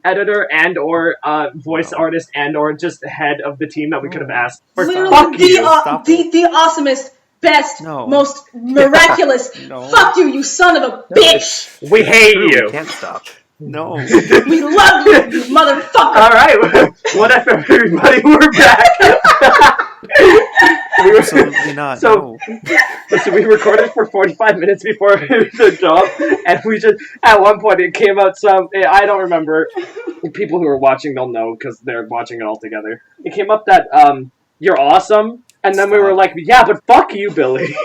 editor and or voice artist and or just head of the team that we could have asked. Literally fuck you. The awesomest, best, most miraculous. Fuck you, you son of a bitch. We hate you. We can't stop. No. We love you, you motherfucker. Alright, what if everybody, we're back. So not? So, No. so we recorded for 45 minutes before the job, and we just, at one point, it came out I don't remember. People who are watching, they'll know because they're watching it all together. It came up that, you're awesome, and then we were like, yeah, but fuck you, Billy.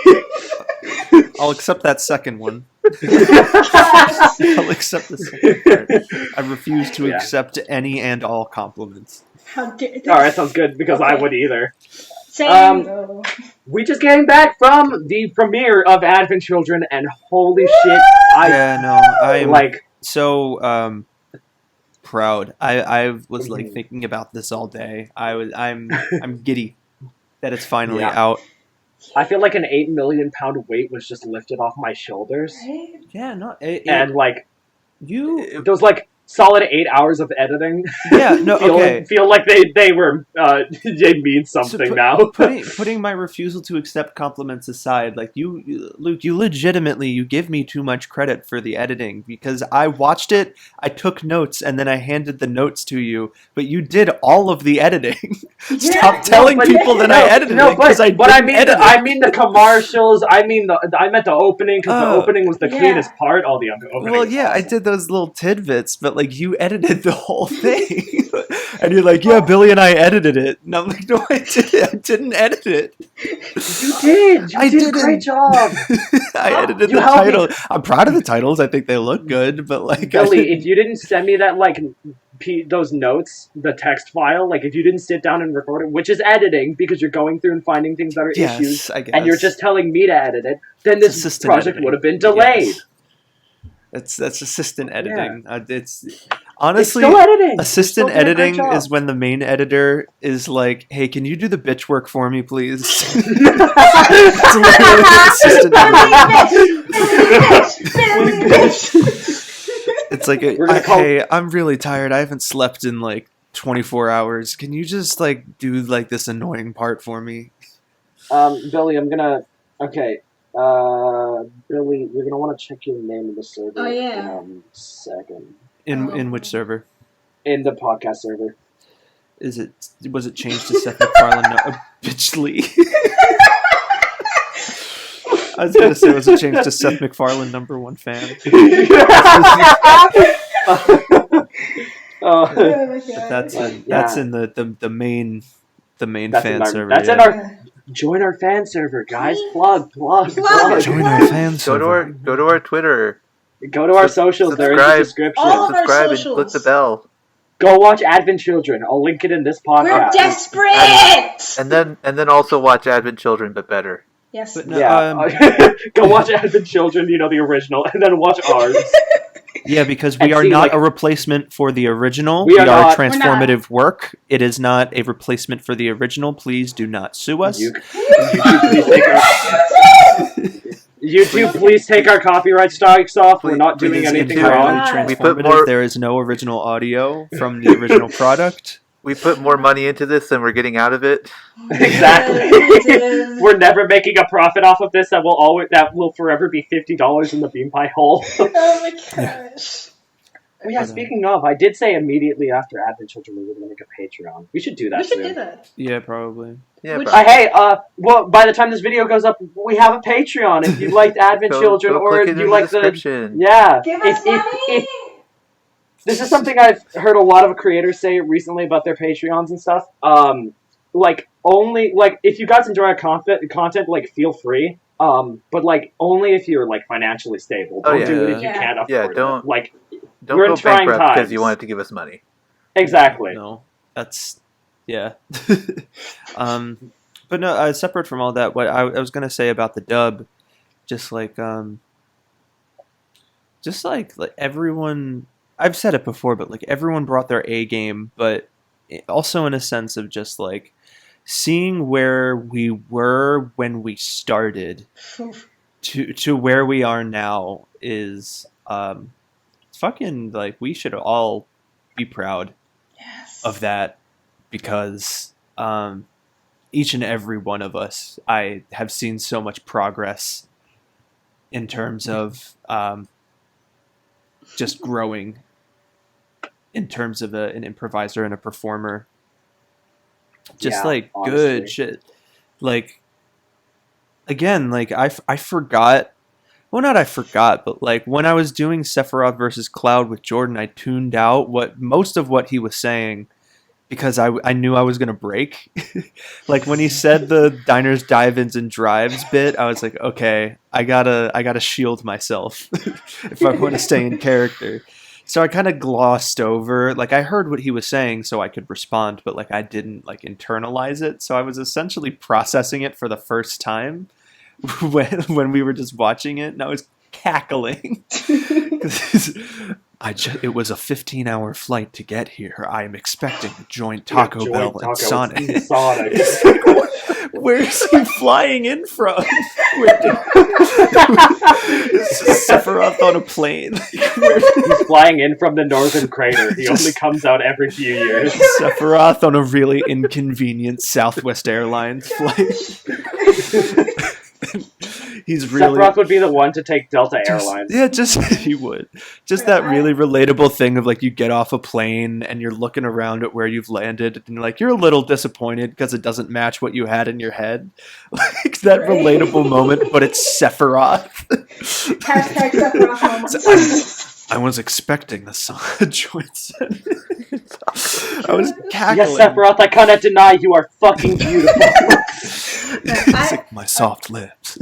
I'll accept that second one. I'll accept the second part. I refuse to accept any and all compliments. How dare Alright, sounds good, because I would either. Same though. We just came back from the premiere of Advent Children, and holy shit, I'm like so proud. I was like thinking about this all day. I'm giddy that it's finally out. I feel like an 8 million pound weight was just lifted off my shoulders. Right? Yeah, And like those like solid 8 hours of editing. Yeah, no, okay. Feel like they were they mean something now. Putting my refusal to accept compliments aside, like Luke, you legitimately you give me too much credit for the editing because I watched it, I took notes, and then I handed the notes to you. But you did all of the editing. Stop telling people that I edited it because I mean the commercials. I meant the opening because the opening was the cleanest part. All the opening. Well, yeah, I did those little tidbits, but like you edited the whole thing, and you're like, yeah, Billy and I edited it, and I'm like, no, I didn't edit it. You did. You did a great job. I edited the title. I'm proud of the titles. I think they look good, but like, Billy, if you didn't send me that like those notes, the text file, like if you didn't sit down and record it, which is editing because you're going through and finding things that are issues, and you're just telling me to edit it, then this project would have been delayed. Yes. That's assistant editing. It's honestly it's still editing. Assistant editing is when the main editor is like, "Hey, can you do the bitch work for me, please?" It's literally assistant editing. It's like, "Hey, I'm really tired. I haven't slept in like 24 hours. Can you just like do like this annoying part for me?" Billy, I'm gonna. Okay. Billy, you're gonna want to check your name in the server. Oh yeah. In a second. In which server? In the podcast server. Was it changed to Seth MacFarlane? No, Bitch Lee. I was gonna say, was it changed to Seth MacFarlane #1 fan? That's in the main fan server. That's in our. Join our fan server, guys. Plug. Join our fan server. Go to our Twitter. Go to our socials. They're in the description. Subscribe and click the bell. Go watch Advent Children. I'll link it in this podcast. We're desperate. And then also watch Advent Children, but better. Yes. But no, go watch Advent Children. You know, the original, and then watch ours. Yeah, because we are not a replacement for the original. We are transformative work. It is not a replacement for the original. Please do not sue us. YouTube, please take our copyright strikes off. We're not doing anything wrong. We put more. There is no original audio from the original product. We put more money into this than we're getting out of it. Exactly. We're never making a profit off of this. That will forever be $50 in the bean pie hole. Oh my gosh. Oh, yeah, speaking of, I did say immediately after Advent Children we were going to make a Patreon. We should do that soon. We should do that. Yeah, probably. Yeah, hey, well, by the time this video goes up, we have a Patreon. If you liked Advent Children or if you like the... Yeah. Give us money! This is something I've heard a lot of creators say recently about their Patreons and stuff. If you guys enjoy our content, like, feel free. But, like, only if you're, like, financially stable. Don't do it if you can't afford it. Like, don't we're go in trying bankrupt times. because you wanted to give us money. Exactly. No, that's... Yeah. But no, separate from all that, what I was going to say about the dub, just like everyone... I've said it before, but like everyone brought their A game, but also in a sense of just like seeing where we were when we started to where we are now is fucking like we should all be proud of that because each and every one of us I have seen so much progress in terms of just growing in terms of an improviser and a performer. Just honestly. Good shit. Like again, like I forgot. Well, not I forgot, but like when I was doing Sephiroth versus Cloud with Jordan, I tuned out most of what he was saying because I knew I was gonna break. Like when he said the diners, dive-ins, and drives bit, I was like, okay, I gotta shield myself if I want to stay in character. So I kind of glossed over, like I heard what he was saying, so I could respond, but like I didn't like internalize it. So I was essentially processing it for the first time when we were just watching it, and I was cackling. It was a 15-hour flight to get here. I am expecting a joint Taco Bell and Sonic. It's like, where's he flying in from? It's just Sephiroth on a plane. He's flying in from the northern crater. He only comes out every few years. Sephiroth on a really inconvenient Southwest Airlines flight. He's really Sephiroth would be the one to take Delta Airlines. Yeah, he would. Just that really relatable thing of like you get off a plane and you're looking around at where you've landed and you're a little disappointed because it doesn't match what you had in your head. Like that relatable moment, but it's Sephiroth. Hashtag Sephiroth moments. I was expecting the joint. I was cackling. Yes, Sephiroth, I cannot deny you are fucking beautiful. It's like my soft lips.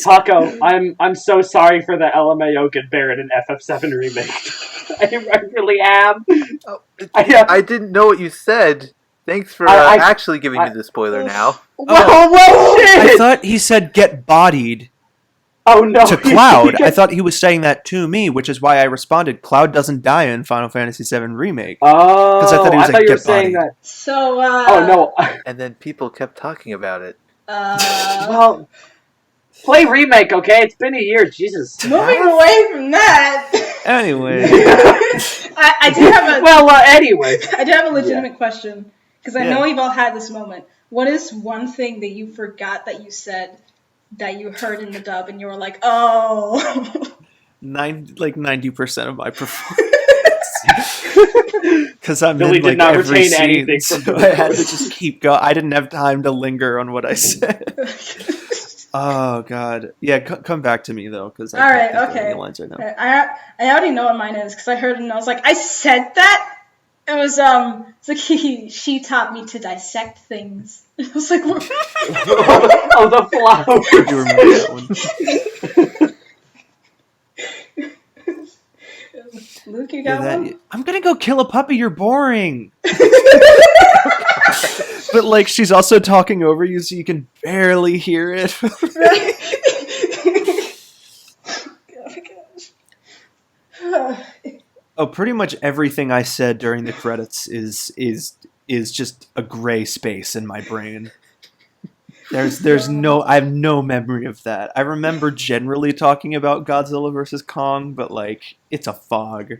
Taco, I'm so sorry for the LMAO get Baron in FF7 remake. I really am. I didn't know what you said. Thanks for actually giving me the spoiler now. Well, shit! I thought he said get bodied. Oh no! To Cloud. I thought he was saying that to me, which is why I responded. Cloud doesn't die in Final Fantasy VII Remake. Oh, because I thought he was like, you were get saying bodied. that. So, oh no! And then people kept talking about it. Well, play remake, okay? It's been a year, Jesus. Moving away from that. Anyway, I do have a. Well, anyway, I do have a legitimate question because I know we've all had this moment. What is one thing that you forgot that you said that you heard in the dub and you were like, oh? 90% of my performance. Because I'm Billy in did like not every retain scene, anything so from I had to just keep going. I didn't have time to linger on what I said. Oh god, yeah. Come back to me though, because I can't think of any lines right now. I already know what mine is because I heard it and I was like, I said that. It was it's like she taught me to dissect things. I was like, what? Oh, the flower. You remember that one? Luke, you got one? I'm gonna go kill a puppy. You're boring. But like she's also talking over you, so you can barely hear it. Oh, Oh, pretty much everything I said during the credits is just a gray space in my brain. I have no memory of that. I remember generally talking about Godzilla vs. Kong, but like it's a fog.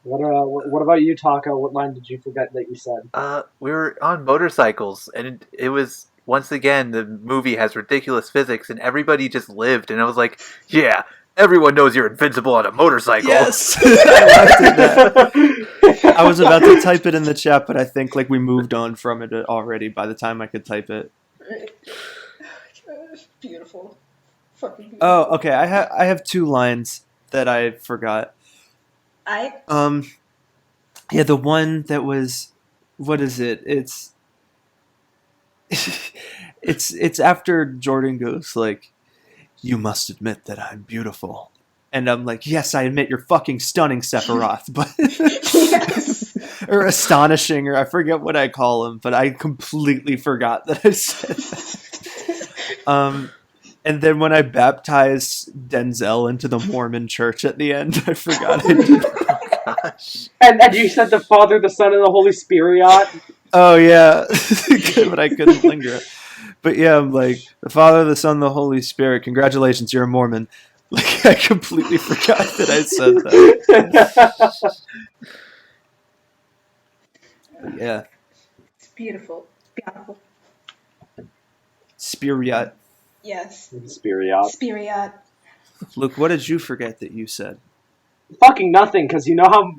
What about you, Taco? What line did you forget that you said? We were on motorcycles, and it was once again the movie has ridiculous physics, and everybody just lived, and I was like, yeah. Everyone knows you're invincible on a motorcycle. Yes, I laughed at that. I was about to type it in the chat, but I think like we moved on from it already by the time I could type it. Beautiful, fucking beautiful. Oh, okay. I have two lines that I forgot. Yeah, the one that was, what is it? It's after Jordan goes like, you must admit that I'm beautiful. And I'm like, yes, I admit you're fucking stunning, Sephiroth. But Yes. or astonishing, or I forget what I call him, but I completely forgot that I said that. And then when I baptized Denzel into the Mormon church at the end, I forgot I did. Oh, gosh. And you said the Father, the Son, and the Holy Spirit. Oh, yeah. But I couldn't linger. But yeah, I'm like, the Father, the Son, the Holy Spirit, congratulations, you're a Mormon. Like, I completely forgot that I said that. But yeah. It's beautiful. Beautiful. Spirit. Yes. Spirit. Spirit. Luke, what did you forget that you said? Fucking nothing, because you know how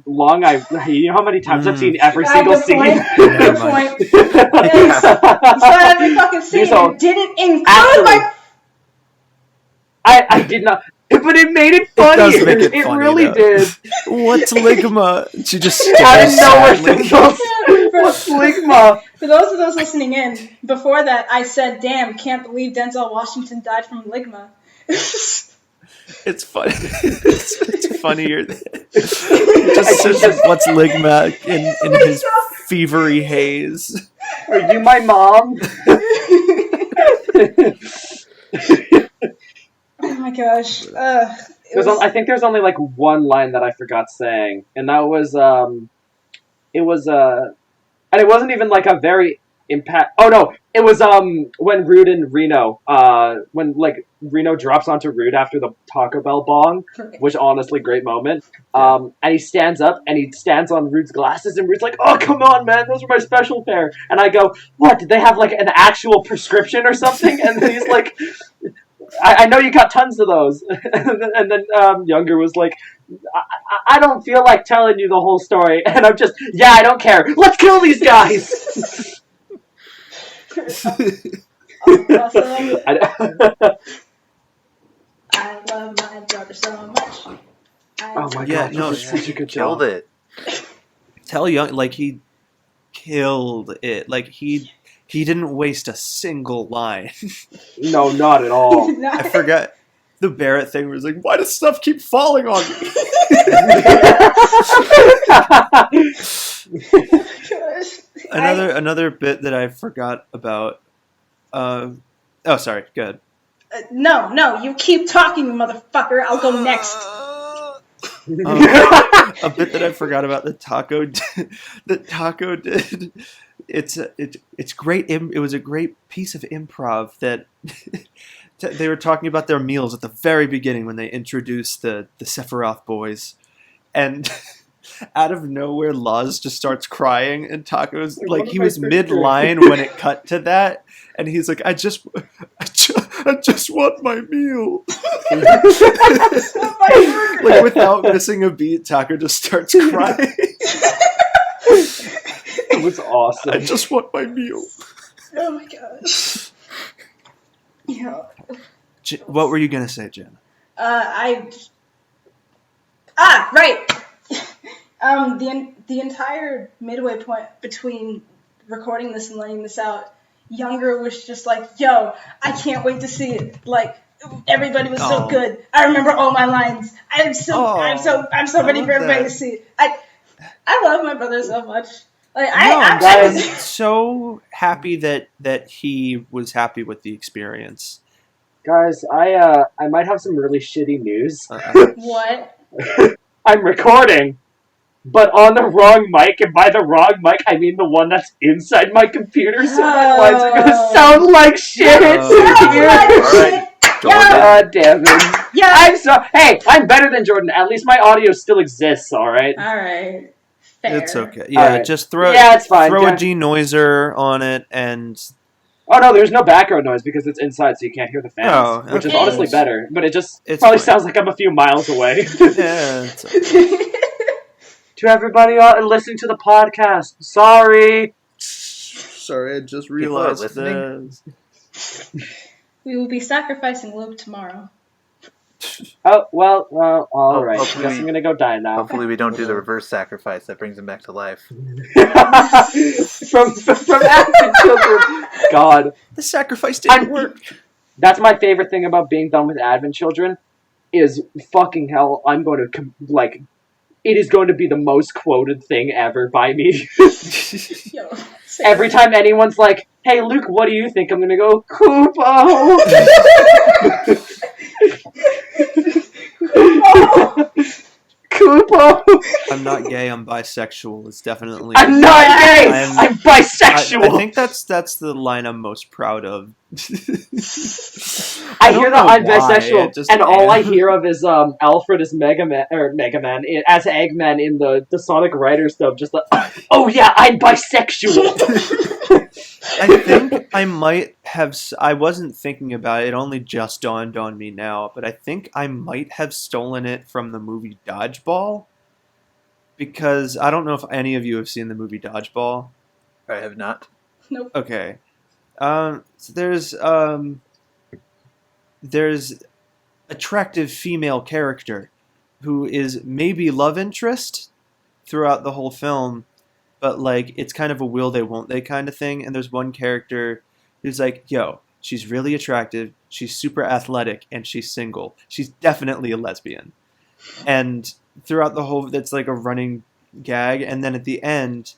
many times I've seen every single Good scene. point. Good point. You saw every fucking scene. So, and didn't include actually, I did not, but it made it funny. It does make it funny, really though. did. What's ligma? She just I stares didn't know where sadly. to go. What's ligma? For those of those listening in, before that, I said, "Damn, can't believe Denzel Washington died from ligma." It's funny. It's funnier. Just says what's ligma in his fevery haze. Are you my mom? Oh my gosh. I think there's only like one line that I forgot saying, and that was and it wasn't even like a very impact. Oh no, it was when Rude and Reno when like Reno drops onto Rude after the Taco Bell bong, which honestly great moment. And he stands up and he stands on Rude's glasses, and Rude's like, "Oh come on, man, those are my special pair." And I go, "What? Did they have like an actual prescription or something?" And he's like, I know you got tons of those. And then Younger was like, I don't feel like telling you the whole story. And I'm just, yeah, I don't care. Let's kill these guys! Awesome. I love my brother so much. Oh my Yeah, god, no, you did such a good job. Killed it. Tell Young, like, he killed it. Like, he didn't waste a single line. No, not at all. I forgot the Barrett thing was like, why does stuff keep falling on me? Another bit that I forgot about. Oh, sorry. Go ahead. No, you keep talking, motherfucker. I'll go next. A bit that I forgot about that Taco did. It's great. It was a great piece of improv that they were talking about their meals at the very beginning when they introduced the Sephiroth boys, and out of nowhere, Laz just starts crying, and Taco's like he was mid-line when it cut to that, and he's like, I just want my meal. Like without missing a beat, Taco just starts crying. It was awesome. I just want my meal. Oh my gosh. Yeah. What were you gonna say, Jen? Right. The entire midway point between recording this and laying this out, Younger was just like, "Yo, I can't wait to see it. Like, everybody was so good. I remember all my lines. I'm so ready for everybody to see it. I love my brother so much. Like, I'm so happy that he was happy with the experience. Guys, I might have some really shitty news. What? I'm recording, but on the wrong mic, and by the wrong mic, I mean the one that's inside my computer, so my lines are gonna sound like shit. Alright, God damn it. Yeah. Hey, I'm better than Jordan. At least my audio still exists, alright? Alright. Fair. It's okay. Yeah, right. Just throw it's fine. throw a denoiser on it and... Oh no, there's no background noise because it's inside, so you can't hear the fans, which is honestly better. But it probably sounds like I'm a few miles away. Yeah. It's okay. To everybody listening to the podcast, sorry. Sorry, I just realized this. We will be sacrificing Luke tomorrow. Oh, well, all right. Hopefully Guess I'm gonna go die now. Hopefully we don't do the reverse sacrifice that brings him back to life. from active children. God. The sacrifice didn't work. That's my favorite thing about being done with Advent Children is fucking hell, I'm going to, like, it is going to be the most quoted thing ever by me. Yo, every time anyone's like, hey, Luke, what do you think? I'm going to go, Koopo! Koopo! I'm not gay, I'm bisexual. It's definitely... I'm not gay! I'm bisexual! I think that's the line I'm most proud of. I hear that I'm bisexual, and all I hear of is Alfred as Mega Man as Eggman in the Sonic Riders stuff, just like, oh yeah, I'm bisexual! I think I might have. I wasn't thinking about it. It only just dawned on me now. But I think I might have stolen it from the movie Dodgeball. Because I don't know if any of you have seen the movie Dodgeball. I have not. Nope. Okay. So there's attractive female character who is maybe love interest throughout the whole film, but like it's kind of a will they won't they kind of thing. And there's one character who's like, yo, she's really attractive, she's super athletic, and she's single. She's definitely a lesbian. And throughout the whole, that's like a running gag. And then at the end,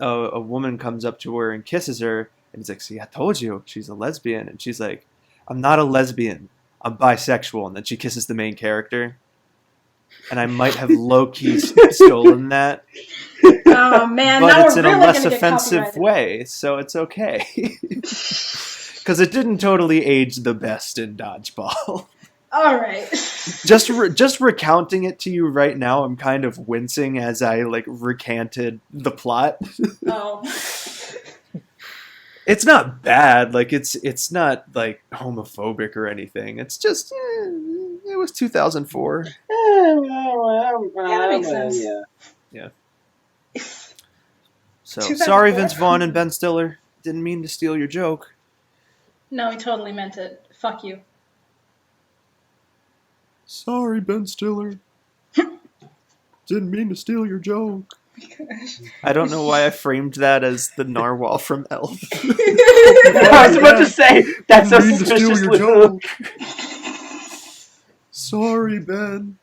a woman comes up to her and kisses her, and he's like, see, I told you she's a lesbian. And she's like, I'm not a lesbian, I'm bisexual. And then she kisses the main character. And I might have low-key stolen that. Oh man, but now it's we're in a really less gonna get offensive copyrighted. way, so it's okay. Because it didn't totally age the best in Dodgeball. All right. Just recounting it to you right now, I'm kind of wincing as I like recanted the plot. Oh. It's not bad, like it's not like homophobic or anything. It's just it was 2004. That makes sense. Yeah. So 2004? sorry, Vince Vaughn and Ben Stiller. Didn't mean to steal your joke. No, he totally meant it. Fuck you. Sorry, Ben Stiller. Didn't mean to steal your joke. I don't know why I framed that as the narwhal from Elf. I was about to say that's so Didn't mean to steal your suspiciously. joke. Sorry, Ben.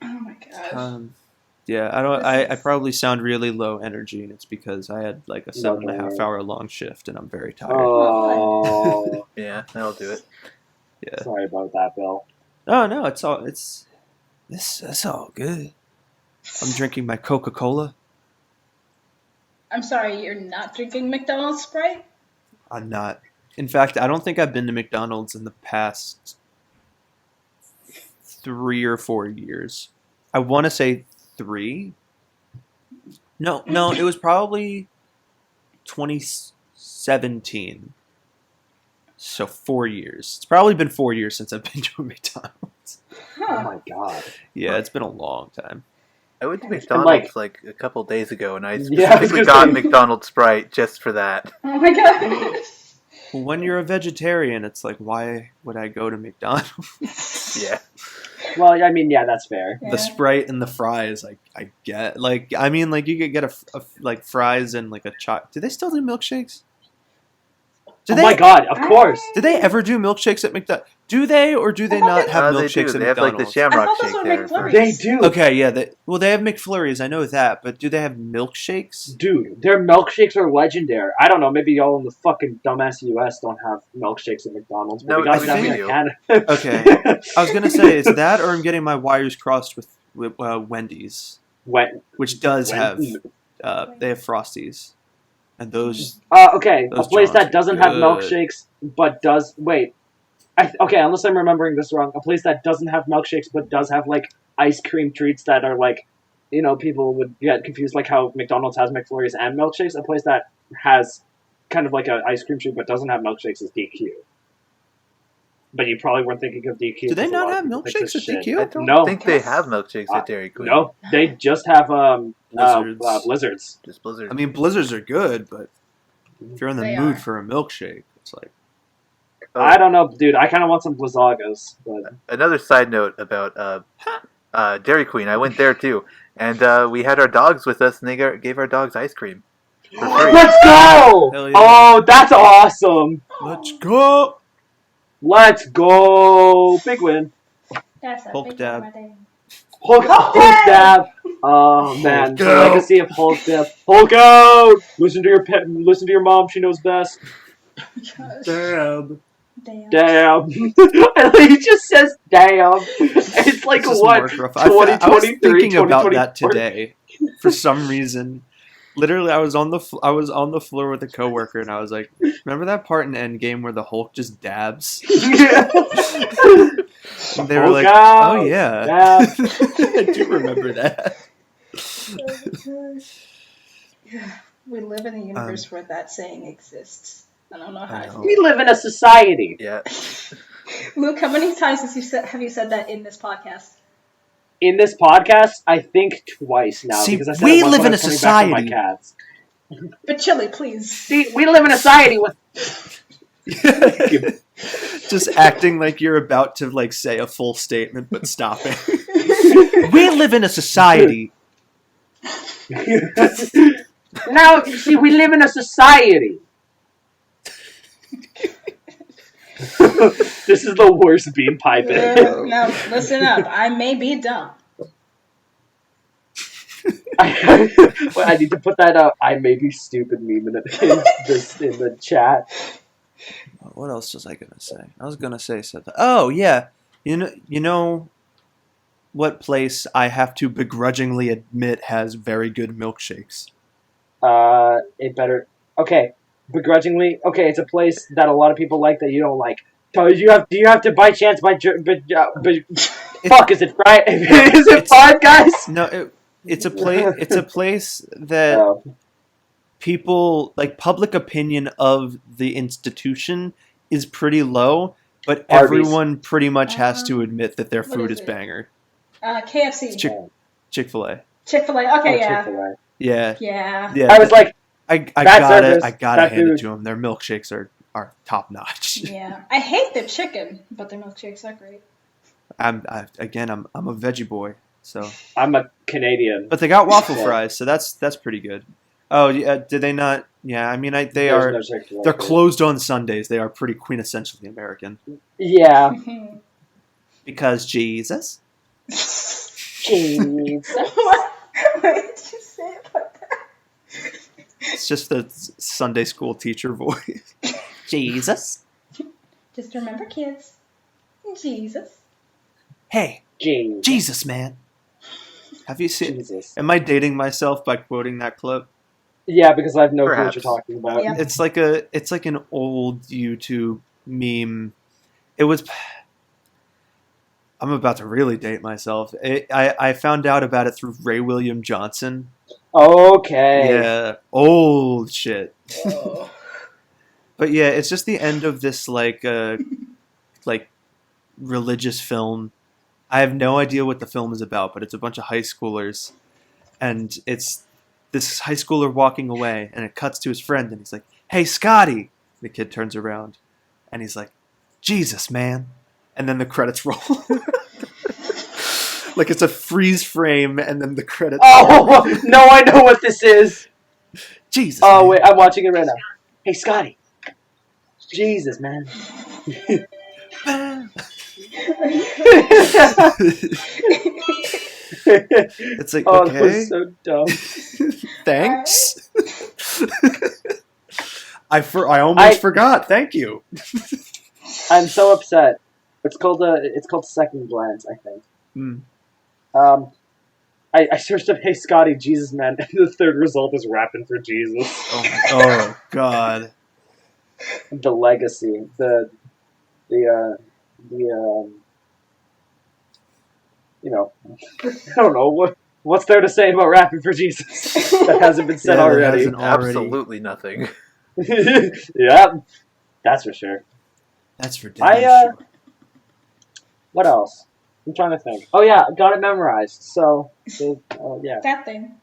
Oh my god. Yeah, I probably sound really low energy, and it's because I had like a 7.5 hour long shift, and I'm very tired. Oh, Yeah, that'll do it. Yeah. sorry about that, Bill. Oh no, it's all good. I'm drinking my Coca-Cola. I'm sorry, you're not drinking McDonald's Sprite? I'm not. In fact, I don't think I've been to McDonald's in the past 3 or 4 years. I want to say 3. No, it was probably 2017. So 4 years. It's probably been 4 years since I've been to a McDonald's. Oh Huh. my god. Yeah, it's been a long time. I went to And, McDonald's like a couple days ago, and I Yeah, I was specifically gonna got say. McDonald's Sprite just for that. Oh my god. Well, when you're a vegetarian, it's like, why would I go to McDonald's? Yeah. Well, I mean, yeah, that's fair. Yeah. The Sprite and the fries, I get. Like, I mean, like, you could get a like fries and like a choc. Do they still do milkshakes? Do Oh my god, of course. Do they ever do milkshakes at McDonald's? Do they or do they I thought not they- have They milkshakes do. at They have like the McDonald's? Shamrock I thought those shake were there. McFlurries. They do. Okay, yeah. They have McFlurries. I know that, but do they have milkshakes? Dude, their milkshakes are legendary. I don't know, maybe y'all in the fucking dumbass US don't have milkshakes at McDonald's. But No, we got I them think in we do. Canada. Okay. I was gonna say, is that or I'm getting my wires crossed with Wendy's, When, which does have Wendy's. they have Frosties, and those. okay, Those a place Johns that doesn't are have good. milkshakes but does wait. Okay, unless I'm remembering this wrong, a place that doesn't have milkshakes but does have like ice cream treats that are like, you know, people would get confused like how McDonald's has McFlurries and milkshakes. A place that has kind of like an ice cream treat but doesn't have milkshakes is DQ. But you probably weren't thinking of DQ. Do they 'cause a not lot of have people think milkshakes this at shit. DQ? I don't No. think they have milkshakes at Dairy Queen. No, they just have Blizzards. blizzards. Just Blizzard. I mean, Blizzards are good, but if you're in the They mood are. for a milkshake, it's like. Oh, I don't know, dude. I kind of want some Blizzagos, but Another side note about Dairy Queen. I went there too, and we had our dogs with us, and they gave our dogs ice cream for free. let's go! Hell yeah. Oh, that's awesome! Let's go! Let's go! Big win. That's a Hulk big dab. one right there. Hulk dab. Oh man, the out. legacy of Hulk dab. Hulk out. Listen to your pet. Listen to your mom. She knows best. Gosh. Damn. Damn. Damn. He just says damn. It's like This is what? Mark Ruffalo. I was 2023, thinking about that 2024. today for some reason. Literally, I was on the floor with a coworker, and I was like, "Remember that part in Endgame where the Hulk just dabs?" And they were Hulk like, out. "Oh yeah, Dab. I do remember that." We live in a universe where that saying exists. I don't know how I feel. We live in a society. Yeah. Luke, how many times have you said that in this podcast? In this podcast, I think twice now. See, because I said we it once live when in I a was coming back from society. My cats. But Chili, please. See, we live in a society with. Just acting like you're about to like say a full statement, but stopping. We live in a society. Now, see, we live in a society. This is the worst bean piping. Now, listen up. I may be dumb. I need to put that I may be stupid meme in the chat. What else was I gonna say? I was gonna say something. Oh yeah, you know what place I have to begrudgingly admit has very good milkshakes? Okay, begrudgingly. Okay, it's a place that a lot of people like that you don't like. So do you have to by chance fuck? Is it fried? Is it fried, guys? No, it's a place. It's a place that people like. Public opinion of the institution is pretty low, but Arby's. Everyone pretty much has to admit that their food is it? banger. KFC. It's Chick-fil-A. Chick-fil-A. Okay, yeah. Chick-fil-A. Yeah. I was like, I gotta hand it to them. Their milkshakes are top notch. Yeah, I hate their chicken, but their milkshakes are great. I'm a veggie boy, so I'm a Canadian. but they got waffle fries, so that's pretty good. Oh yeah, did they not? Yeah, I mean they're closed on Sundays. They are pretty quintessentially American. Yeah. Because Jesus. What did you say about that? It's just the Sunday school teacher voice. Jesus. Just remember, kids. Jesus. Hey, Jesus, man. Have you seen? Jesus. Am I dating myself by quoting that clip? Yeah, because I have no clue what Perhaps. you're talking about. Yeah. It's like an old YouTube meme. It was. I'm about to really date myself. I found out about it through Ray William Johnson. Okay. Yeah, old shit. Oh. But yeah, it's just the end of this like religious film. I have no idea what the film is about, but it's a bunch of high schoolers, and it's this high schooler walking away, and it cuts to his friend, and he's like, "Hey, Scotty!" The kid turns around, and he's like, "Jesus, man!" And then the credits roll. Like it's a freeze frame, and then the credits. Oh no! I know what this is. Jesus. Oh man. wait, I'm watching it right now. Hey, Scotty. Jesus, man. It's like, oh, okay. that was so dumb. Thanks. I almost forgot. Thank you. I'm so upset. It's called Second Glance, I think. I searched up "Hey Scotty, Jesus man," and the third result is "Rapping for Jesus." Oh God. The legacy, I don't know what's there to say about rapping for Jesus that hasn't been said already. Absolutely nothing. Yeah, that's for sure. That's for damn sure. What else? I'm trying to think. Oh yeah, got it memorized. So, yeah. That thing.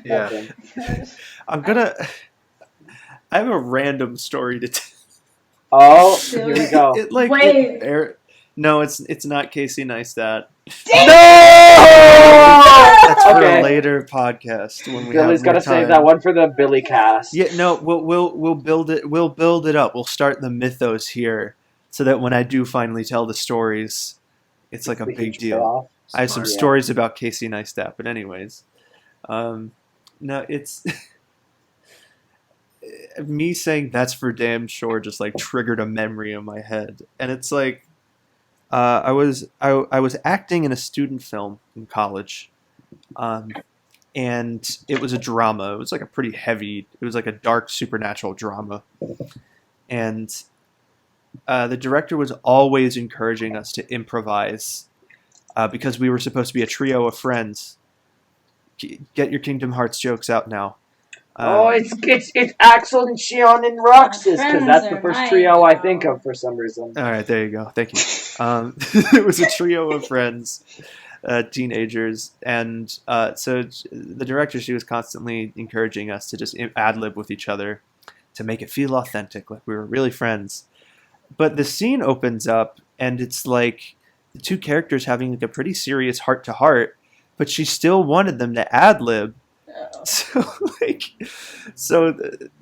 Yeah. I have a random story to tell. Oh, here we go. Wait. No, it's not Casey Neistat. No! That's for Okay. a later podcast when we Billy's got to save that one for the Billy cast. Yeah, no, we'll build it. We'll build it up. We'll start the mythos here, so that when I do finally tell the stories, it's like a big deal. I have some stories about Casey Neistat, but anyways, no, it's me saying that's for damn sure just like triggered a memory in my head, and it's like I was acting in a student film in college, and it was a drama. It was like it was like a dark supernatural drama, and the director was always encouraging us to improvise because we were supposed to be a trio of friends. Get your Kingdom Hearts jokes out now. It's Axel and Shion and Roxas, because that's the Friends first are trio I mine think now. of for some reason. All right, there you go. Thank you. It was a trio of friends, teenagers, and so the director, she was constantly encouraging us to just ad lib with each other to make it feel authentic, like we were really friends. But the scene opens up, and it's like the two characters having like a pretty serious heart to heart, but she still wanted them to ad lib. So like,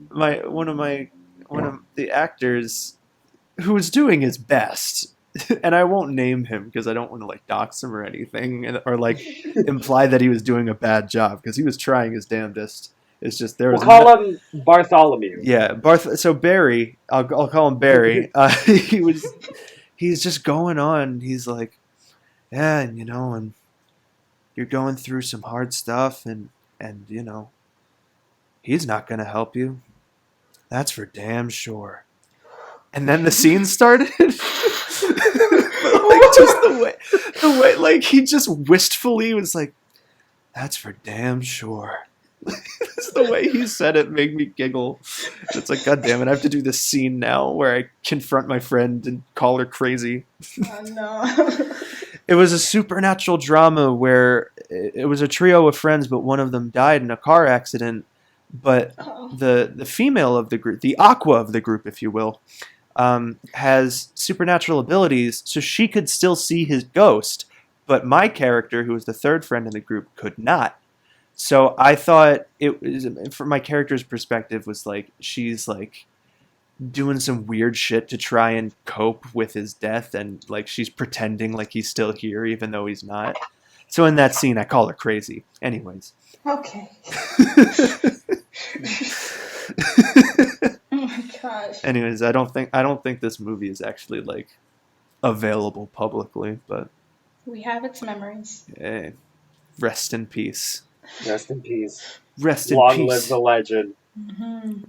one of the actors who was doing his best, and I won't name him because I don't want to like dox him or anything, or like imply that he was doing a bad job, because he was trying his damnedest. It's just there was We'll call him Bartholomew. yeah, So Barry, I'll call him Barry. He's just going on. He's like, yeah, and and you're going through some hard stuff, and he's not gonna help you. That's for damn sure. And then the scene started. Like just the way, like he just wistfully was like, "That's for damn sure." Just the way he said it made me giggle. It's like, God damn it, I have to do this scene now where I confront my friend and call her crazy. Oh no. It was a supernatural drama where it was a trio of friends, but one of them died in a car accident. But the female of the group, the Aqua of the group, if you will, has supernatural abilities, so she could still see his ghost. But my character, who was the third friend in the group, could not. So I thought it was, from my character's perspective, was like she's like doing some weird shit to try and cope with his death, and like she's pretending like he's still here even though he's not. So in that scene, I call her crazy. Anyways. Okay. Oh my gosh. Anyways, I don't think this movie is actually like available publicly, but We have its memories. hey, rest in peace. Rest in peace. Rest in Long peace. live the legend. Mm-hmm.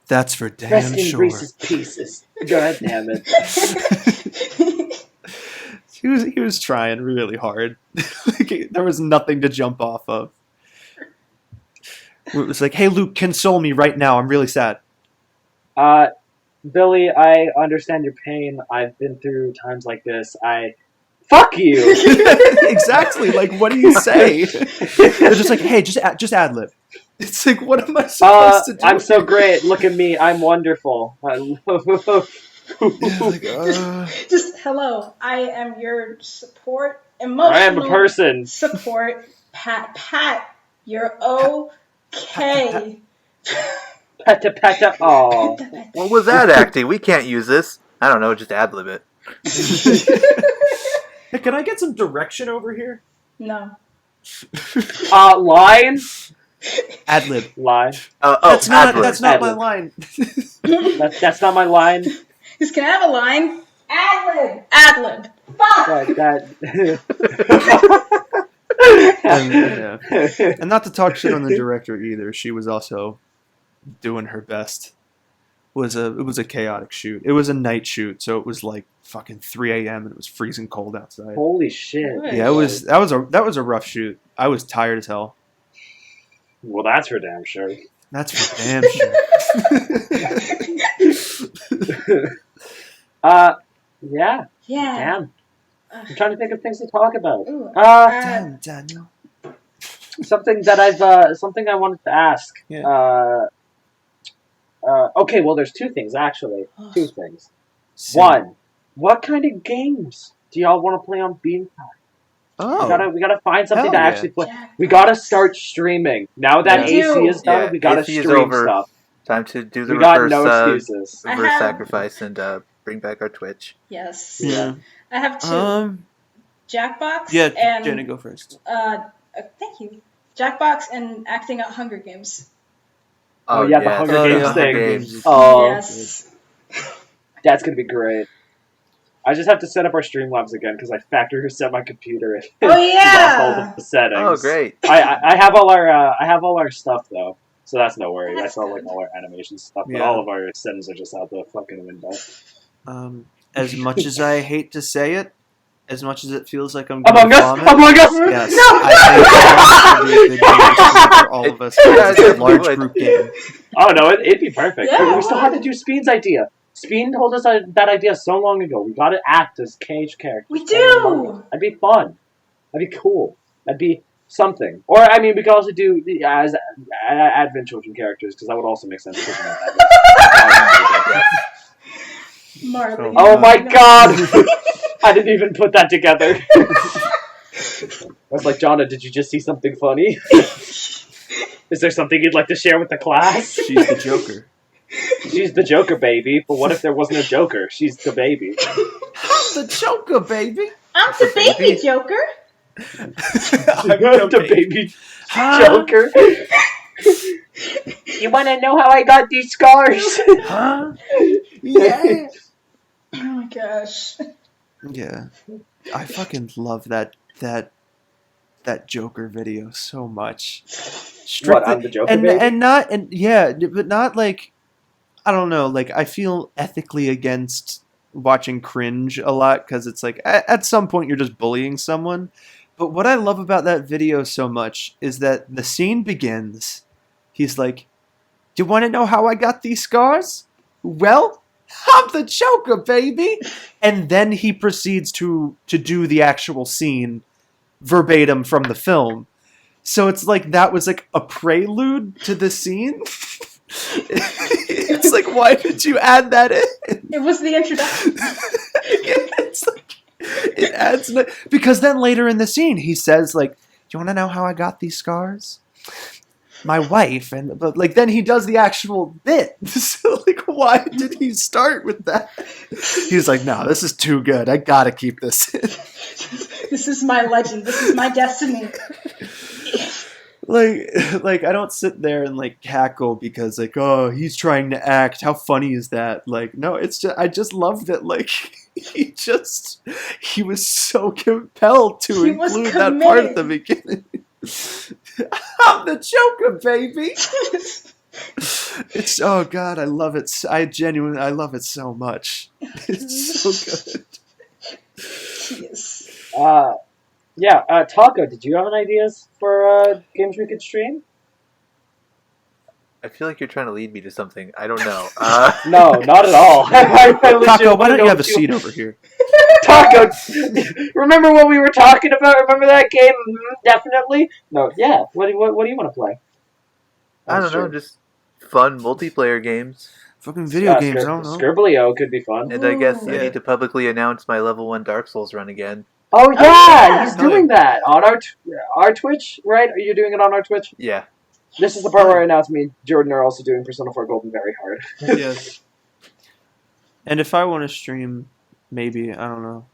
That's for damn Rest in sure. Reese's Pieces. God damn it. He was trying really hard. Like, there was nothing to jump off of. It was like, hey Luke, console me right now. I'm really sad. Billy, I understand your pain. I've been through times like this. Fuck you! Exactly. Like, what do you say? They're just like, hey, just ad lib. It's like, what am I supposed to do? I'm so great. Look at me. I'm wonderful. Just hello. I am your support, emotional. I am a person. Support. Pat. You're okay. Peta. Aw. What was that acting? We can't use this. I don't know, just ad lib it. Hey, can I get some direction over here? No. Line? Ad lib. Line. That's not Ad-lib. my line. That's not my line. Just can I have a line? Ad-lib. Fuck! And not to talk shit on the director either. She was also doing her best. It was a chaotic shoot. It was a night shoot, so it was like fucking 3 a.m. and it was freezing cold outside. Holy shit. Good. Yeah, that was a rough shoot. I was tired as hell. Well, that's for damn sure. That's for damn sure. Yeah. Yeah. Damn. I'm trying to think of things to talk about. Ooh, Damn, Daniel. Something I wanted to ask. Yeah. Okay, well, there's two things, actually. Two things. Same. One, what kind of games do y'all want to play on BeanCast? Oh. We gotta find something Hell to yeah. actually play. We gotta start streaming. Now that Yeah. AC is done, Yeah, we gotta AC is stream over. stuff. Time to do the We got reverse, no excuses. I reverse have- sacrifice and bring back our Twitch. Yes. Yeah. I have two. Jackbox Yeah, and Jenny, go first. thank you. Jackbox and acting out Hunger Games. Oh, yeah, the Hunger Games Hunger thing. Games. Oh, Yes. that's gonna be great. I just have to set up our Streamlabs again because I factory reset my computer and Oh, yeah! lost all the settings. Oh, great. I have all our stuff though, so that's no worry. That's I saw good. all our animation stuff, but Yeah. all of our settings are just out the fucking window. As much as I hate to say it, as much as it feels like I'm Among going to Us. vomit. Among Us. Yes, No! I think it would be a good game for all of us. It's a large group game. Oh no, it'd be perfect. Yeah. We still have to do Speen's idea. Speen told us that idea so long ago. We got to act as cage characters. We do! That'd be fun. That'd be cool. That'd be something. Or, I mean, we could also do as Advent Children characters, because that would also make sense. Marley. Oh my god! I didn't even put that together. I was like, Jonna, did you just see something funny? Is there something you'd like to share with the class? She's the Joker. She's the Joker, baby. But what if there wasn't a Joker? She's the baby. I'm the Joker, baby. I'm the baby Joker. I'm the baby Joker. You want to know how I got these scars? Huh? Yeah. Oh my gosh. Yeah. I fucking love that Joker video so much. What, I'm the Joker, baby? But not like, I don't know, like I feel ethically against watching cringe a lot because it's like at some point you're just bullying someone. But what I love about that video so much is that the scene begins. He's like, "Do you want to know how I got these scars? Well, I'm the Joker, baby." And then he proceeds to do the actual scene verbatim from the film. So it's like that was like a prelude to the scene. It's like, why did you add that in? It was the introduction. It's like, it adds because then later in the scene he says like, "Do you want to know how I got these scars? My wife." But like then he does the actual bit. So like, why did he start with that? He's like, "No, this is too good. I gotta keep this in." This is my legend. This is my destiny. Like I don't sit there and like cackle because like, oh, he's trying to act. How funny is that? Like, no, it's just I just love that like he was so compelled to include that part at the beginning. I'm the Joker, baby. It's oh god, I love it. I love it so much. It's so good. Yes. Taco, did you have any ideas for games we could stream? I feel like you're trying to lead me to something. I don't know. No, not at all. Taco, why don't you have a seat over here? Taco, remember what we were talking about? Remember that game? Definitely. No, yeah. What do you want to play? I don't know, just fun multiplayer games. Fucking video games, I don't know. Scribblio could be fun. And I guess I need to publicly announce my level 1 Dark Souls run again. Oh yeah, he's doing that on our Twitch, right? Are you doing it on our Twitch? Yeah. This is the part where I announce me and Jordan are also doing Persona 4 Golden very hard. Yes. And if I want to stream, maybe, I don't know,